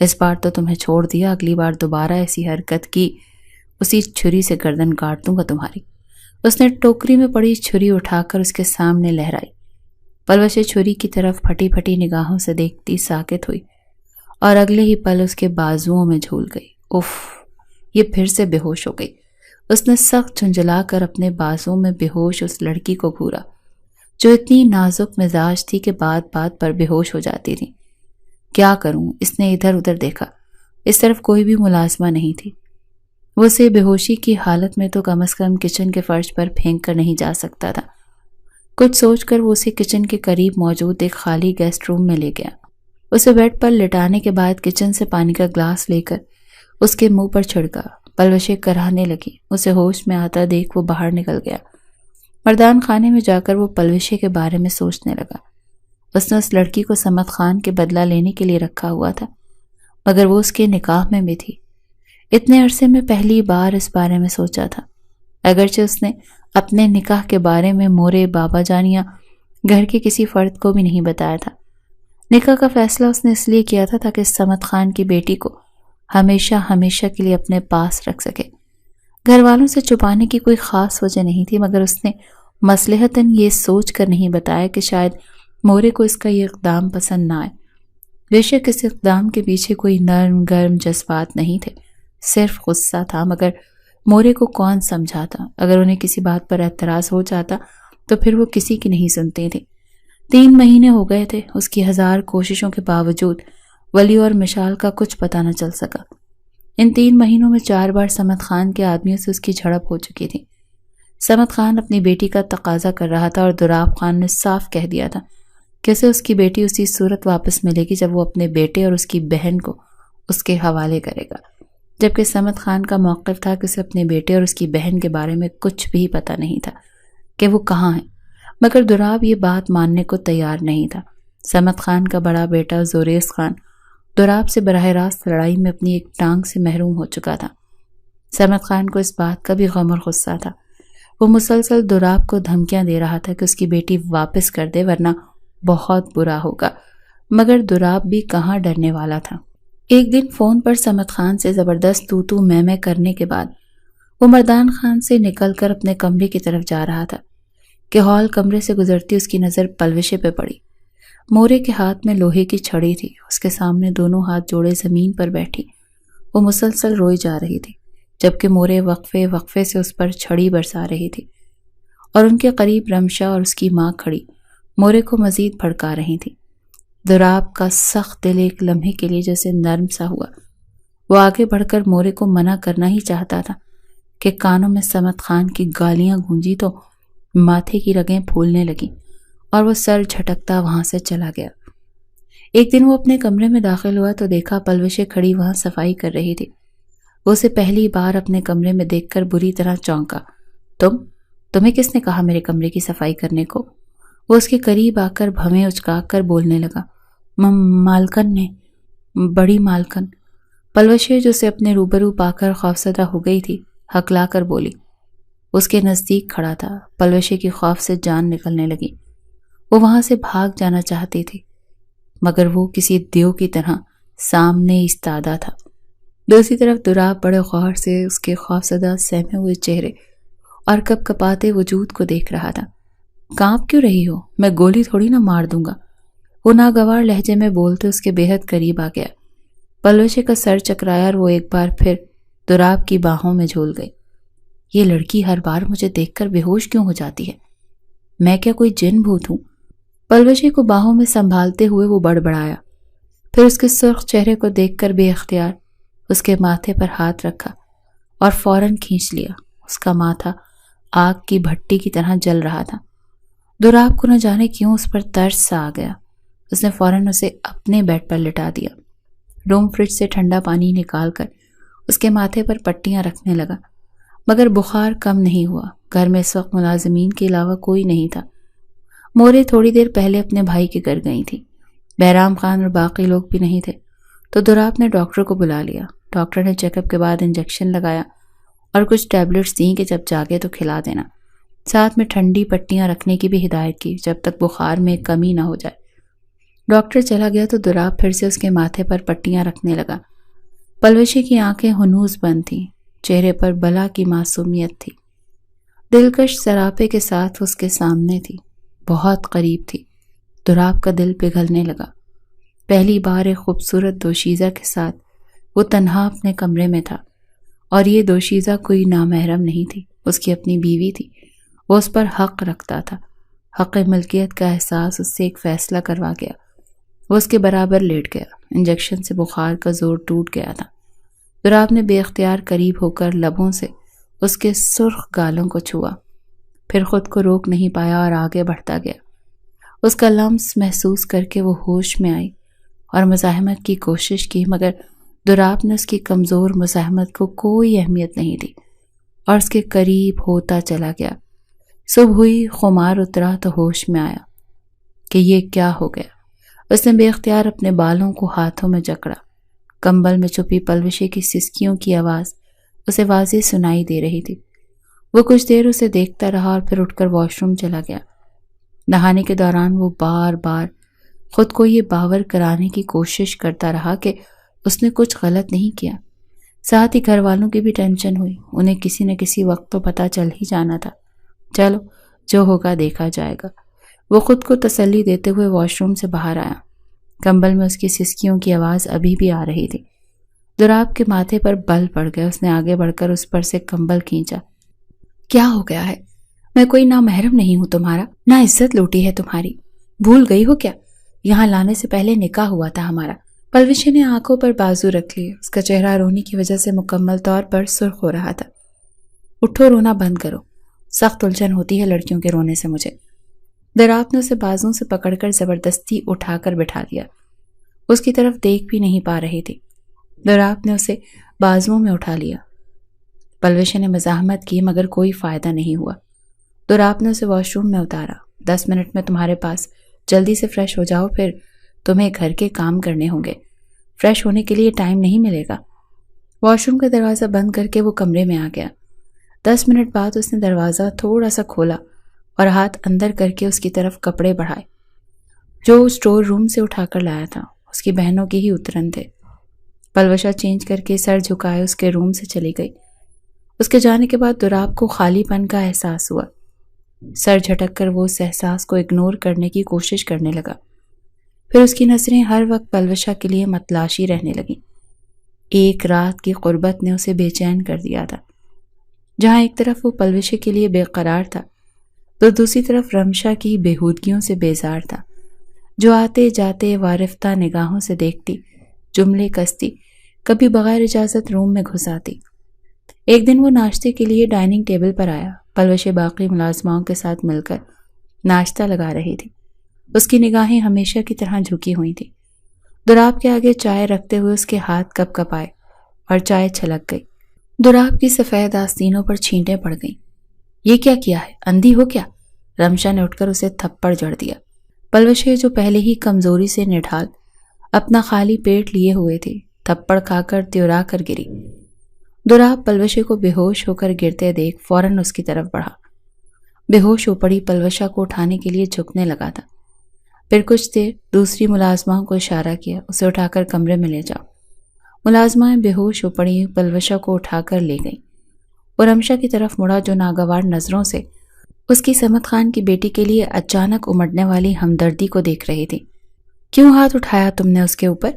اس بار تو تمہیں چھوڑ دیا، اگلی بار دوبارہ ایسی حرکت کی اسی چھری سے گردن کاٹ دوں گا تمہاری۔ اس نے ٹوکری میں پڑی چھری اٹھا کر اس کے سامنے لہرائی۔ پلوشے چھری کی طرف پھٹی پھٹی نگاہوں سے دیکھتی ساکت ہوئی اور اگلے ہی پل اس کے بازوؤں میں جھول گئی۔ اف! یہ پھر سے بے ہوش ہو گئی۔ اس نے سخت جھنجھلا کر اپنے بازوؤں میں بے ہوش اس لڑکی کو گھورا جو اتنی نازک مزاج تھی کہ بات بات پر بے ہوش ہو جاتی تھی۔ کیا کروں؟ اس نے ادھر ادھر دیکھا، اس طرف کوئی بھی ملازمہ نہیں تھی۔ وہ اسے بے ہوشی کی حالت میں تو کم از کم کچن کے فرش پر پھینک کر نہیں جا سکتا تھا۔ کچھ سوچ کر وہ اسے کچن کے قریب موجود ایک خالی گیسٹ روم میں لے گیا۔ اسے بیڈ پر لٹانے کے بعد کچن سے پانی کا گلاس لے کر اس کے منہ پر چھڑکا۔ پلوشے کراہنے لگی۔ اسے ہوش میں آتا دیکھ وہ باہر نکل گیا۔ مردان خانے میں جا کر وہ پلوشے کے بارے میں سوچنے لگا۔ اس نے اس لڑکی کو سمت خان کے بدلہ لینے کے لیے رکھا ہوا تھا، مگر وہ اس کے نکاح میں بھی تھی۔ اتنے عرصے میں پہلی بار اس بارے میں سوچا تھا، اگرچہ اس نے اپنے نکاح کے بارے میں مورے بابا جان یا گھر کے کسی فرد کو بھی نہیں بتایا تھا۔ نکاح کا فیصلہ اس نے اس لیے کیا تھا تاکہ سمت خان کی بیٹی کو ہمیشہ ہمیشہ کے لیے اپنے پاس رکھ سکے۔ گھر والوں سے چھپانے کی کوئی خاص وجہ نہیں تھی، مگر اس نے مصلحتاً یہ سوچ کر نہیں بتایا کہ شاید مورے کو اس کا یہ اقدام پسند نہ آئے۔ بے شک اس اقدام کے پیچھے کوئی نرم گرم جذبات نہیں تھے، صرف غصہ تھا، مگر مورے کو کون سمجھاتا؟ اگر انہیں کسی بات پر اعتراض ہو جاتا تو پھر وہ کسی کی نہیں سنتی تھی۔ 3 مہینے ہو گئے تھے، اس کی 1000 کوششوں کے باوجود ولی اور مشال کا کچھ پتہ نہ چل سکا۔ ان 3 مہینوں میں 4 بار سمت خان کے آدمیوں سے اس کی جھڑپ ہو چکی تھی۔ سمت خان اپنی بیٹی کا تقاضا کر رہا تھا اور دراب خان نے صاف کہہ دیا تھا کہ اسے اس کی بیٹی اسی صورت واپس ملے گی جب وہ اپنے بیٹے اور اس کی بہن کو اس کے حوالے کرے گا، جبکہ سمت خان کا موقف تھا کہ اسے اپنے بیٹے اور اس کی بہن کے بارے میں کچھ بھی پتہ نہیں تھا کہ وہ کہاں ہیں، مگر دراب یہ بات ماننے کو تیار نہیں تھا۔ سمت خان کا بڑا بیٹا زوریس خان دراب سے براہ راست لڑائی میں اپنی ایک ٹانگ سے محروم ہو چکا تھا۔ سمت خان کو اس بات کا بھی غم اور غصہ تھا۔ وہ مسلسل دوراب کو دھمکیاں دے رہا تھا کہ اس کی بیٹی واپس کر دے ورنہ بہت برا ہوگا، مگر دوراب بھی کہاں ڈرنے والا تھا۔ ایک دن فون پر سمت خان سے زبردست تو میں کرنے کے بعد وہ مردان خان سے نکل کر اپنے کمرے کی طرف جا رہا تھا کہ ہال کمرے سے گزرتی اس کی نظر پلوشے پہ پڑی۔ مورے کے ہاتھ میں لوہے کی چھڑی تھی، اس کے سامنے دونوں ہاتھ جوڑے زمین پر بیٹھی وہ مسلسل روئی جا رہی تھی، جبکہ مورے وقفے سے اس پر چھڑی برسا رہی تھی، اور ان کے قریب رمشا اور اس کی ماں کھڑی مورے کو مزید بھڑکا رہی تھی۔ دوراب کا سخت دل ایک لمحے کے لیے جیسے نرم سا ہوا۔ وہ آگے بڑھ کر مورے کو منع کرنا ہی چاہتا تھا کہ کانوں میں سمت خان کی گالیاں گونجی تو ماتھے کی رگیں پھولنے لگیں اور وہ سر جھٹکتا وہاں سے چلا گیا۔ ایک دن وہ اپنے کمرے میں داخل ہوا تو دیکھا پلوشے کھڑی وہاں صفائی کر رہی تھی۔ وہ اسے پہلی بار اپنے کمرے میں دیکھ کر بری طرح چونکا۔ تمہیں کس نے کہا میرے کمرے کی صفائی کرنے کو؟ وہ اس کے قریب آ کر بھویں اچکا کر بولنے لگا۔ مالکن نے، بڑی مالکن۔ پلوشے جو اسے اپنے روبرو پا کر خوفزدہ ہو گئی تھی ہکلا کر بولی۔ اس کے نزدیک کھڑا تھا۔ پلوشے کی خوف سے جان نکلنے لگی۔ وہ وہاں سے بھاگ جانا چاہتی تھی، مگر وہ کسی دیو کی طرح سامنے ایستادہ تھا۔ دوسری طرف دوراب بڑے غور سے اس کے خوفزدہ سہمے ہوئے چہرے اور کپ کپاتے وجود کو دیکھ رہا تھا۔ کانپ کیوں رہی ہو؟ میں گولی تھوڑی نہ مار دوں گا، وہ ناگوار لہجے میں بولتے اس کے بے حد قریب آ گیا۔ پلوشے کا سر چکرایا اور وہ ایک بار پھر دوراب کی باہوں میں جھول گئی۔ یہ لڑکی ہر بار مجھے دیکھ کر بے ہوش کیوں ہو جاتی ہے؟ میں کیا کوئی جن بھوت ہوں؟ پلوشے کو باہوں میں سنبھالتے ہوئے وہ بڑبڑایا، پھر اس کے سرخ چہرے کو دیکھ کر بے اختیار اس کے ماتھے پر ہاتھ رکھا اور فوراً کھینچ لیا۔ اس کا ماتھا آگ کی بھٹی کی طرح جل رہا تھا۔ دوراب کو نہ جانے کیوں اس پر ترس سا آ گیا۔ اس نے فوراً اسے اپنے بیڈ پر لٹا دیا۔ روم فریج سے ٹھنڈا پانی نکال کر اس کے ماتھے پر پٹیاں رکھنے لگا، مگر بخار کم نہیں ہوا۔ گھر میں اس وقت ملازمین کے علاوہ کوئی نہیں تھا۔ مورے تھوڑی دیر پہلے اپنے بھائی کے گھر گئی تھی۔ بہرام خان اور باقی لوگ بھی نہیں تھے، تو دوراب نے ڈاکٹر کو بلا لیا۔ ڈاکٹر نے چیک اپ کے بعد انجیکشن لگایا اور کچھ ٹیبلٹس دیں کہ جب جاگے تو کھلا دینا، ساتھ میں ٹھنڈی پٹیاں رکھنے کی بھی ہدایت کی جب تک بخار میں کمی نہ ہو جائے۔ ڈاکٹر چلا گیا تو دوراب پھر سے اس کے ماتھے پر پٹیاں رکھنے لگا۔ پلوشے کی آنکھیں ہنوز بند تھیں، چہرے پر بلا کی معصومیت تھی۔ دلکش سراپے کے ساتھ اس کے سامنے تھی، بہت قریب تھی۔ دوراب کا دل پگھلنے لگا۔ پہلی بار ایک خوبصورت دوشیزہ کے ساتھ وہ تنہا اپنے کمرے میں تھا، اور یہ دوشیزہ کوئی نامحرم نہیں تھی، اس کی اپنی بیوی تھی۔ وہ اس پر حق رکھتا تھا۔ حق ملکیت کا احساس اس سے ایک فیصلہ کروا گیا۔ وہ اس کے برابر لیٹ گیا۔ انجیکشن سے بخار کا زور ٹوٹ گیا تھا۔ دوراب نے بے اختیار قریب ہو کر لبوں سے اس کے سرخ گالوں کو چھوا، پھر خود کو روک نہیں پایا اور آگے بڑھتا گیا۔ اس کا لمس محسوس کر کے وہ ہوش میں آئی اور مزاحمت کی کوشش کی، مگر دوراب نے اس کی کمزور مزاحمت کو کوئی اہمیت نہیں دی اور اس کے قریب ہوتا چلا گیا۔ صبح ہوئی، خمار اترا تو ہوش میں آیا کہ یہ کیا ہو گیا۔ اس نے بے اختیار اپنے بالوں کو ہاتھوں میں جکڑا۔ کمبل میں چھپی پلوشے کی سسکیوں کی آواز اسے واضح سنائی دے رہی تھی۔ وہ کچھ دیر اسے دیکھتا رہا اور پھر اٹھ کر واش روم چلا گیا۔ نہانے کے دوران وہ بار بار خود کو یہ باور کرانے کی کوشش کرتا رہا کہ اس نے کچھ غلط نہیں کیا۔ ساتھ ہی گھر والوں کی بھی ٹینشن ہوئی، انہیں کسی نہ کسی وقت تو پتہ چل ہی جانا تھا۔ چلو جو ہوگا دیکھا جائے گا، وہ خود کو تسلی دیتے ہوئے واش روم سے باہر آیا۔ کمبل میں اس کی سسکیوں کی آواز ابھی بھی آ رہی تھی۔ دوراب کے ماتھے پر بل پڑ گیا۔ اس نے آگے بڑھ کر اس پر سے کمبل کھینچا۔ کیا ہو گیا ہے؟ میں کوئی نامحرم نہیں ہوں تمہارا، نہ عزت لوٹی ہے تمہاری، بھول گئی ہو کیا؟ یہاں لانے سے پہلے نکاح ہوا تھا ہمارا۔ پلوشے نے آنکھوں پر بازو رکھ لی۔ اس کا چہرہ رونے کی وجہ سے مکمل طور پر سرخ ہو رہا تھا۔ اٹھو، رونا بند کرو، سخت الجھن ہوتی ہے لڑکیوں کے رونے سے مجھے۔ دوراب نے اسے بازوں سے پکڑ کر زبردستی اٹھا کر بٹھا دیا۔ اس کی طرف دیکھ بھی نہیں پا رہی تھی۔ دوراب نے اسے بازوؤں میں اٹھا لیا۔ پلوشے نے مزاحمت کی مگر کوئی فائدہ نہیں ہوا۔ دوراب نے اسے واش روم میں اتارا۔ 10 منٹ میں تمہارے پاس، جلدی سے فریش ہو جاؤ، پھر تمہیں گھر کے کام کرنے ہوں گے، فریش ہونے کے لیے ٹائم نہیں ملے گا۔ واش روم کا دروازہ بند کر کے وہ کمرے میں آ گیا۔ 10 منٹ بعد اس نے دروازہ تھوڑا سا کھولا اور ہاتھ اندر کر کے اس کی طرف کپڑے بڑھائے جو اسٹور روم سے اٹھا کر لایا تھا۔ اس کی بہنوں کی ہی اترن تھے۔ پلوشا چینج کر کے سر جھکائے اس کے روم سے چلی گئی۔ اس کے جانے کے بعد دوراب کو خالی پن کا احساس ہوا۔ سر جھٹک کر وہ اس احساس کو اگنور کرنے کی کوشش کرنے لگا۔ پھر اس کی نظریں ہر وقت پلوشا کے لیے متلاشی رہنے لگیں۔ ایک رات کی قربت نے اسے بے چین کر دیا تھا۔ جہاں ایک طرف وہ پلوشے کے لیے بے قرار تھا تو دوسری طرف رمشا کی بےہودگیوں سے بیزار تھا، جو آتے جاتے وارفتہ نگاہوں سے دیکھتی، جملے کستی، کبھی بغیر اجازت روم میں گھس آتی۔ ایک دن وہ ناشتے کے لیے ڈائننگ ٹیبل پر آیا۔ پلوشے باقی ملازماؤں کے ساتھ مل کر ناشتہ لگا رہی تھی۔ اس کی نگاہیں ہمیشہ کی طرح جھکی ہوئی تھی۔ دوراب کے آگے چائے رکھتے ہوئے اس کے ہاتھ کپ کپ آئے اور چائے چھلک گئی۔ دوراب کی سفید آستینوں پر چھینٹیں پڑ گئیں۔ یہ کیا کیا ہے؟ اندھی ہو کیا؟ رمشا نے اٹھ کر اسے تھپڑ جڑ دیا۔ پلوشے جو پہلے ہی کمزوری سے نڈھال اپنا خالی پیٹ لیے ہوئے تھے، تھپڑ کھا کر تیورا کر گری۔ دوراب پلوشے کو بے ہوش ہو کر گرتے دیکھ فوراً اس کی طرف بڑھا۔ بے ہوش ہو پڑی پلوشا کو اٹھانے کے لیے جھکنے لگا تھا۔ پھر کچھ دیر دوسری ملازماؤں کو اشارہ کیا، اسے اٹھا کر کمرے میں لے جاؤ۔ ملازمائیں بے ہوش ہو پڑی پلوشا کو اٹھا کر لے گئیں۔ وہ رمشا کی طرف مڑا جو ناگوار نظروں سے اس کی سمت خان کی بیٹی کے لیے اچانک امڑنے والی ہمدردی کو دیکھ رہی تھی۔ کیوں ہاتھ اٹھایا تم نے اس کے اوپر؟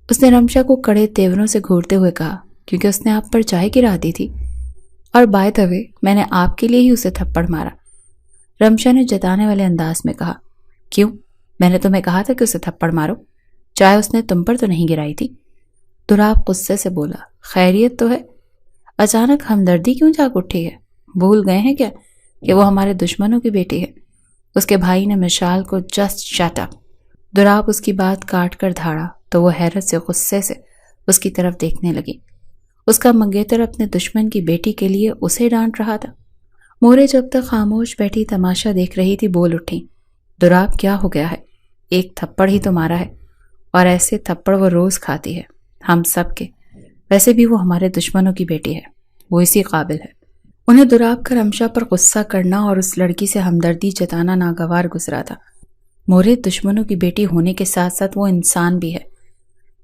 اس نے رمشا کو کڑے تیوروں سے گھورتے ہوئے کہا۔ کیونکہ اس نے آپ پر چائے گرا دی تھی، اور بائی دا وے میں نے آپ کے لیے ہی اسے تھپڑ مارا، رمشا نے جتانے والے انداز میں کہا۔ کیوں؟ میں نے تمہیں کہا تھا کہ اسے تھپڑ مارو، چائے اس نے تم پر تو نہیں گرائی تھی؟ دوراب غصے سے بولا۔ خیریت تو ہے؟ اچانک ہمدردی کیوں جاگ اٹھی ہے؟ بھول گئے ہیں کیا کہ وہ ہمارے دشمنوں کی بیٹی ہے؟ اس کے بھائی نے مشال کو جسٹ شٹ اپ۔ دوراب اس کی بات کاٹ کر دھاڑا تو وہ حیرت سے غصے سے اس کی طرف دیکھنے لگی۔ اس کا منگیتر اپنے دشمن کی بیٹی کے لیے اسے ڈانٹ رہا تھا۔ مورے جب تک خاموش بیٹھی تماشا دیکھ رہی تھی بول اٹھی۔ دوراب کیا ہو گیا ہے؟ ایک تھپڑ ہی تو مارا ہے، اور ایسے تھپڑ وہ روز کھاتی ہے، ہم سب کے۔ ویسے بھی وہ ہمارے دشمنوں کی بیٹی ہے، وہ اسی قابل ہے۔ انہیں دوراب کا رمشا پر غصہ کرنا اور اس لڑکی سے ہمدردی جتانا ناگوار گزرا تھا۔ مورے دشمنوں کی بیٹی ہونے کے ساتھ ساتھ وہ انسان بھی ہے۔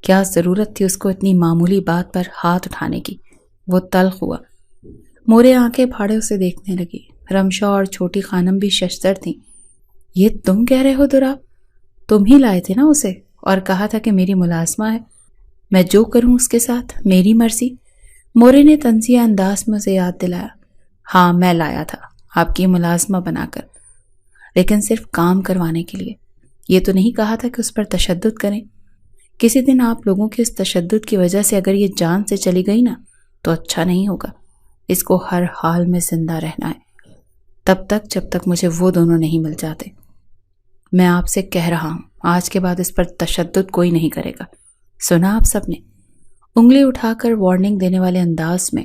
کیا ضرورت تھی اس کو اتنی معمولی بات پر ہاتھ اٹھانے کی؟ وہ تلخ ہوا۔ مورے آنکھیں پھاڑے اسے دیکھنے لگی۔ رمشا اور چھوٹی خانم بھی ششدر تھیں۔ یہ تم کہہ رہے ہو دوراب؟ تم ہی لائے تھے نا اسے اور کہا تھا کہ میری ملازمہ ہے، میں جو کروں اس کے ساتھ میری مرضی۔ مورے نے طنزیہ انداز میں اسے یاد دلایا۔ ہاں میں لایا تھا آپ کی ملازمہ بنا کر، لیکن صرف کام کروانے کے لیے۔ یہ تو نہیں کہا تھا کہ اس پر تشدد کریں۔ کسی دن آپ لوگوں کے اس تشدد کی وجہ سے اگر یہ جان سے چلی گئی نا تو اچھا نہیں ہوگا۔ اس کو ہر حال میں زندہ رہنا ہے، تب تک جب تک مجھے وہ دونوں نہیں مل جاتے۔ میں آپ سے کہہ رہا ہوں آج کے بعد اس پر تشدد کوئی نہیں کرے گا، سنا آپ سب نے؟ انگلی اٹھا کر وارننگ دینے والے انداز میں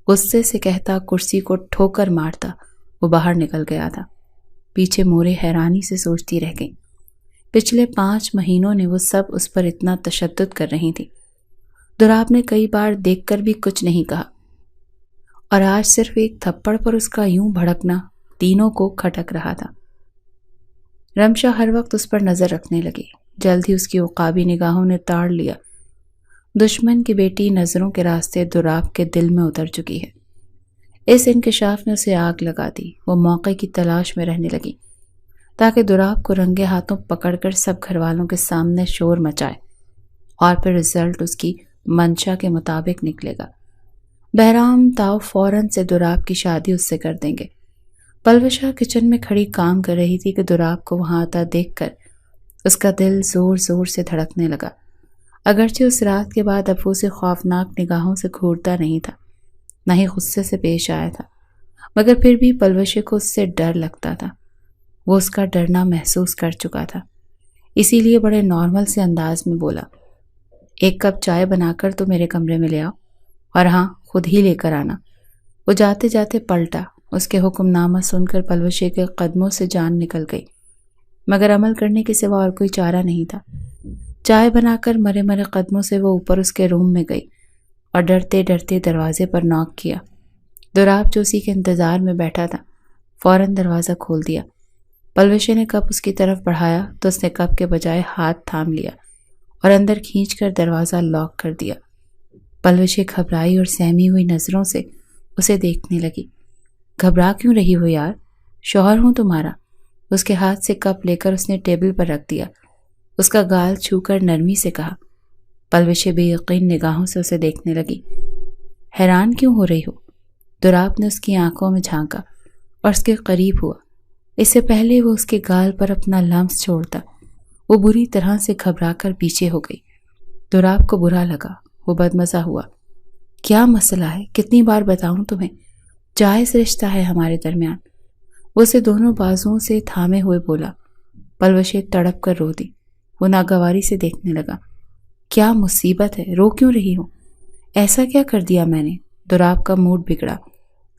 غصے سے کہتا کرسی کو ٹھوکر مارتا وہ باہر نکل گیا تھا۔ پیچھے مورے حیرانی سے سوچتی رہ گئی۔ پچھلے 5 مہینوں نے وہ سب اس پر اتنا تشدد کر رہی تھی۔ دوراب نے کئی بار دیکھ کر بھی کچھ نہیں کہا، اور آج صرف ایک تھپڑ پر اس کا یوں بھڑکنا تینوں کو کھٹک رہا تھا۔ رمشا ہر وقت اس پر نظر رکھنے لگی۔ جلد ہی اس کی عقابی نگاہوں نے تاڑ لیا۔ دشمن کی بیٹی نظروں کے راستے دوراب کے دل میں اتر چکی ہے۔ اس انکشاف نے اسے آگ لگا دی۔ وہ موقع کی تلاش میں رہنے لگی تاکہ دوراب کو رنگے ہاتھوں پکڑ کر سب گھر والوں کے سامنے شور مچائے، اور پھر رزلٹ اس کی منشا کے مطابق نکلے گا۔ بہرام تاؤ فوراً سے دوراب کی شادی اس سے کر دیں گے۔ پلوشا کچن میں کھڑی کام کر رہی تھی کہ دوراب کو وہاں آتا دیکھ کر اس کا دل زور زور سے دھڑکنے لگا۔ اگرچہ اس رات کے بعد اب وہ اسے خوفناک نگاہوں سے گھورتا نہیں تھا، نہ ہی غصے سے پیش آیا تھا، مگر پھر بھی پلوشے کو اس سے ڈر لگتا تھا۔ وہ اس کا ڈرنا محسوس کر چکا تھا، اسی لیے بڑے نارمل سے انداز میں بولا، ایک کپ چائے بنا کر تو میرے کمرے میں لے آؤ، اور ہاں خود ہی لے کر آنا۔ وہ جاتے جاتے پلٹا۔ اس کے حکم نامہ سن کر پلوشے کے قدموں سے جان نکل گئی، مگر عمل کرنے کے سوا اور کوئی چارہ نہیں تھا۔ چائے بنا کر مرے مرے قدموں سے وہ اوپر اس کے روم میں گئی اور ڈرتے ڈرتے دروازے پر ناک کیا۔ دوراب جو اسی کے انتظار میں بیٹھا تھا فوراً دروازہ کھول دیا۔ پلوشے نے کپ اس کی طرف بڑھایا تو اس نے کپ کے بجائے ہاتھ تھام لیا اور اندر کھینچ کر دروازہ لاک کر دیا۔ پلوشے گھبرائی اور سہمی ہوئی نظروں سے اسے دیکھنے لگی۔ گھبرا کیوں رہی ہو یار؟ شوہر ہوں تمہارا۔ اس کے ہاتھ سے کپ لے کر اس نے ٹیبل پر رکھ دیا۔ اس کا گال چھو کر نرمی سے کہا۔ پلوشے بے یقین نگاہوں سے اسے دیکھنے لگی۔ حیران کیوں ہو رہی ہو؟ دوراب نے اس کی آنکھوں میں جھانکا اور اس کے قریب ہوا۔ اس سے پہلے وہ اس کے گال پر اپنا لمس چھوڑتا وہ بری طرح سے گھبرا کر پیچھے ہو گئی۔ دوراب کو برا لگا، وہ بدمزہ ہوا۔ کیا مسئلہ ہے؟ کتنی بار بتاؤں تمہیں؟ جائز رشتہ ہے ہمارے درمیان۔ وہ اسے دونوں بازوؤں سے تھامے ہوئے بولا۔ پلوشے تڑپ کر رو دی۔ وہ ناگواری سے دیکھنے لگا۔ کیا مصیبت ہے؟ رو کیوں رہی ہوں؟ ایسا کیا کر دیا میں نے؟ دوراب کا موڈ بگڑا۔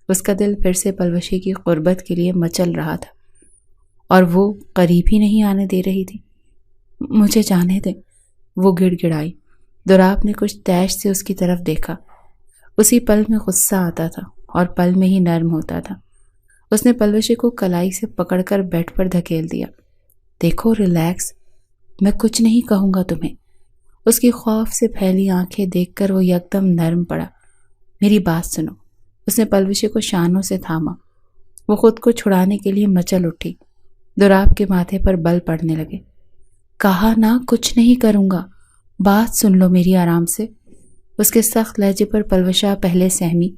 اس کا دل پھر سے پلوشے کی قربت کے لیے مچل رہا تھا اور وہ قریب ہی نہیں آنے دے رہی تھی۔ مجھے جانے دیں، وہ گڑ گڑائی۔ دوراب نے کچھ تیش سے اس کی طرف دیکھا۔ اسی پل میں غصہ آتا تھا اور پل میں ہی نرم ہوتا تھا۔ اس نے پلوشے کو کلائی سے پکڑ کر بیڈ پر دھکیل دیا۔ دیکھو ریلیکس، میں کچھ نہیں کہوں گا تمہیں۔ اس کی خوف سے پھیلی آنکھیں دیکھ کر وہ یکدم نرم پڑا۔ میری بات سنو۔ اس نے پلوشے کو شانوں سے تھاما۔ وہ خود کو چھڑانے کے لیے مچل اٹھی۔ دوراب کے ماتھے پر بل پڑنے لگے۔ کہا نا کچھ نہیں کروں گا، بات سن لو میری آرام سے۔ اس کے سخت لہجے پر پلوشا پہلے سہمی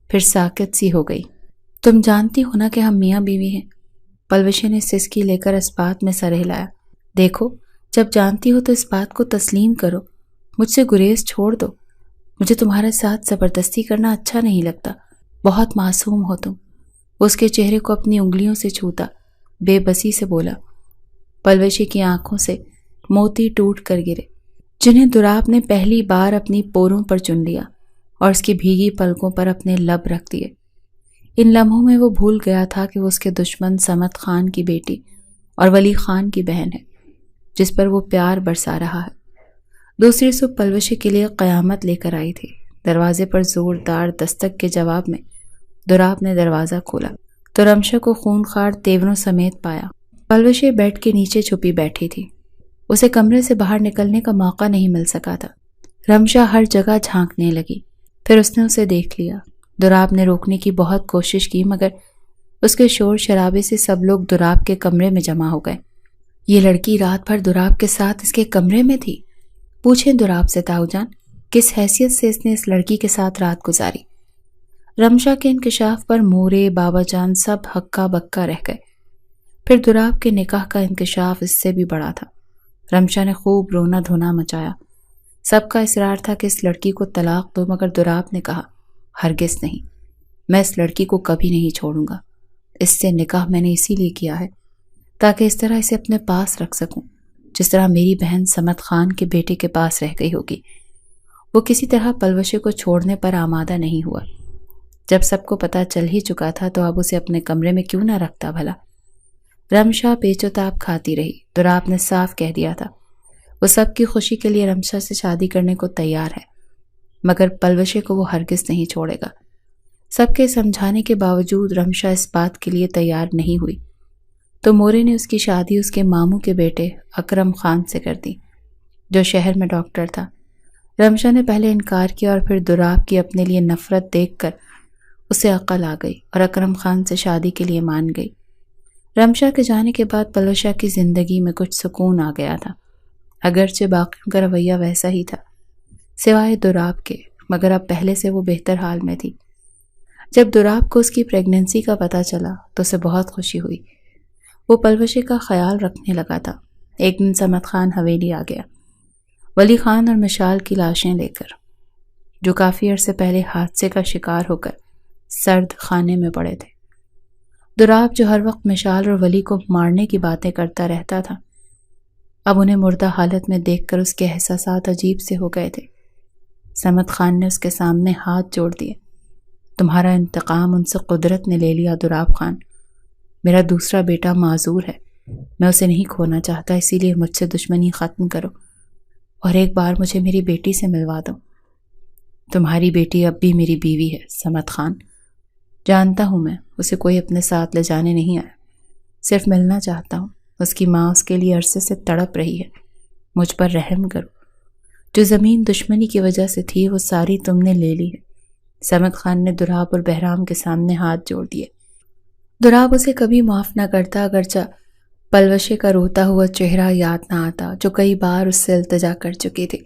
پھر ساکت سی ہو گئی۔ تم جانتی ہو نا کہ ہم میاں بیوی ہیں۔ پلوشے نے سسکی لے کر اس بات میں سر ہلایا۔ دیکھو، جب جانتی ہو تو اس بات کو تسلیم کرو، مجھ سے گریز چھوڑ دو۔ مجھے تمہارے ساتھ زبردستی کرنا اچھا نہیں لگتا۔ بہت معصوم ہو تم۔ وہ اس کے چہرے کو اپنی انگلیوں سے چھوتا بے بسی سے بولا۔ پلوشے کی آنکھوں سے موتی ٹوٹ کر گرے جنہیں دوراب نے پہلی بار اپنی پوروں پر چن لیا اور اس کی بھیگی پلکوں پر اپنے لب رکھ دیے۔ ان لمحوں میں وہ بھول گیا تھا کہ وہ اس کے دشمن صمد خان کی بیٹی اور ولی خان کی بہن ہے جس پر وہ پیار برسا رہا ہے۔ دوسری صبح پلوشے کے لیے قیامت لے کر آئی تھی۔ دروازے پر زوردار دستک کے جواب میں دوراب نے دروازہ کھولا تو رمشا کو خونخوار تیوروں سمیت پایا۔ پلوشے بیڈ کے نیچے چھپی بیٹھی تھی۔ اسے کمرے سے باہر نکلنے کا موقع نہیں مل سکا تھا۔ رمشا ہر جگہ جھانکنے لگی، پھر اس نے اسے دیکھ لیا۔ دوراب نے روکنے کی بہت کوشش کی مگر اس کے شور شرابے سے سب لوگ دوراب کے کمرے میں جمع ہو گئے۔ یہ لڑکی رات بھر دوراب کے ساتھ اس کے کمرے میں تھی؟ پوچھیں دوراب سے تاؤ جان، کس حیثیت سے اس نے اس لڑکی کے ساتھ رات گزاری؟ رمشا کے انکشاف پر مورے بابا جان سب ہکا بکا رہ گئے۔ پھر دوراب کے نکاح کا انکشاف اس سے بھی بڑا تھا۔ رمشا نے خوب رونا دھونا مچایا۔ سب کا اصرار تھا کہ اس لڑکی کو طلاق دو مگر دوراب نے کہا ہرگز نہیں، میں اس لڑکی کو کبھی نہیں چھوڑوں گا۔ اس سے نکاح میں نے اسی لیے کیا ہے تاکہ اس طرح اسے اپنے پاس رکھ سکوں جس طرح میری بہن صمد خان کے بیٹے کے پاس رہ گئی ہوگی۔ وہ کسی طرح پلوشے کو چھوڑنے پر آمادہ نہیں ہوا۔ جب سب کو پتہ چل ہی چکا تھا تو اب اسے اپنے کمرے میں کیوں نہ رکھتا بھلا؟ رمشا پیچ و تاب کھاتی رہی۔ دوراب نے صاف کہہ دیا تھا وہ سب کی خوشی کے لیے رمشا سے شادی کرنے کو تیار ہے مگر پلوشے کو وہ ہرگز نہیں چھوڑے گا۔ سب کے سمجھانے کے باوجود رمشا اس بات کے لیے تیار نہیں ہوئی تو مورے نے اس کی شادی اس کے ماموں کے بیٹے اکرم خان سے کر دی جو شہر میں ڈاکٹر تھا۔ رمشا نے پہلے انکار کیا اور پھر دوراب کی اپنے لیے نفرت دیکھ کر اسے عقل آ گئی اور اکرم خان سے شادی کے لیے مان گئی۔ رمشا کے جانے کے بعد پلوشا کی زندگی میں کچھ سکون آ گیا تھا، اگرچہ باقیوں کا رویہ ویسا ہی تھا سوائے دوراب کے، مگر اب پہلے سے وہ بہتر حال میں تھی۔ جب دوراب کو اس کی پریگننسی کا پتہ چلا تو اسے بہت خوشی ہوئی۔ وہ پلوشے کا خیال رکھنے لگا تھا۔ ایک دن صمد خان حویلی آ گیا، ولی خان اور مشال کی لاشیں لے کر، جو کافی عرصے پہلے حادثے کا شکار ہو کر سرد خانے میں پڑے تھے۔ دوراب جو ہر وقت مشال اور ولی کو مارنے کی باتیں کرتا رہتا تھا، اب انہیں مردہ حالت میں دیکھ کر اس کے احساسات عجیب سے ہو گئے تھے۔ صمد خان نے اس کے سامنے ہاتھ جوڑ دیے۔ تمہارا انتقام ان سے قدرت نے لے لیا دوراب خان۔ میرا دوسرا بیٹا معذور ہے، میں اسے نہیں کھونا چاہتا، اسی لیے مجھ سے دشمنی ختم کرو اور ایک بار مجھے میری بیٹی سے ملوا دو۔ تمہاری بیٹی اب بھی میری بیوی ہے صمد خان۔ جانتا ہوں میں، اسے کوئی اپنے ساتھ لے جانے نہیں آیا، صرف ملنا چاہتا ہوں۔ اس کی ماں اس کے لیے عرصے سے تڑپ رہی ہے، مجھ پر رحم کرو۔ جو زمین دشمنی کی وجہ سے تھی وہ ساری تم نے لے لی ہے۔ صمد خان نے دراب اور بہرام کے سامنے ہاتھ جوڑ دیے۔ دراب اسے کبھی معاف نہ کرتا، اگرچہ پلوشے کا روتا ہوا چہرہ یاد نہ آتا جو کئی بار اس سے التجا کر چکی تھی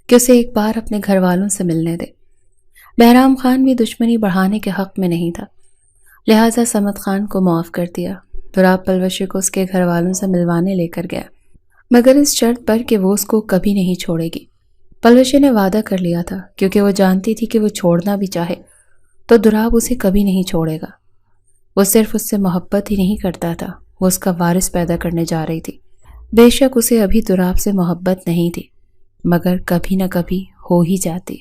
کہ اسے ایک بار اپنے گھر والوں سے ملنے دے۔ بہرام خان بھی دشمنی بڑھانے کے حق میں نہیں تھا، لہٰذا صمد خان کو معاف کر دیا۔ دراب پلوشے کو اس کے گھر والوں سے ملوانے لے کر گیا، مگر اس شرط پر کہ وہ اس کو کبھی نہیں چھوڑے گی۔ پلوشے نے وعدہ کر لیا تھا، کیونکہ وہ جانتی تھی کہ وہ چھوڑنا بھی چاہے تو دراب اسے کبھی نہیں چھوڑے گا۔ وہ صرف اس سے محبت ہی نہیں کرتا تھا، وہ اس کا وارث پیدا کرنے جا رہی تھی۔ بے شک اسے ابھی دراب سے محبت نہیں تھی، مگر کبھی نہ کبھی ہو ہی جاتی۔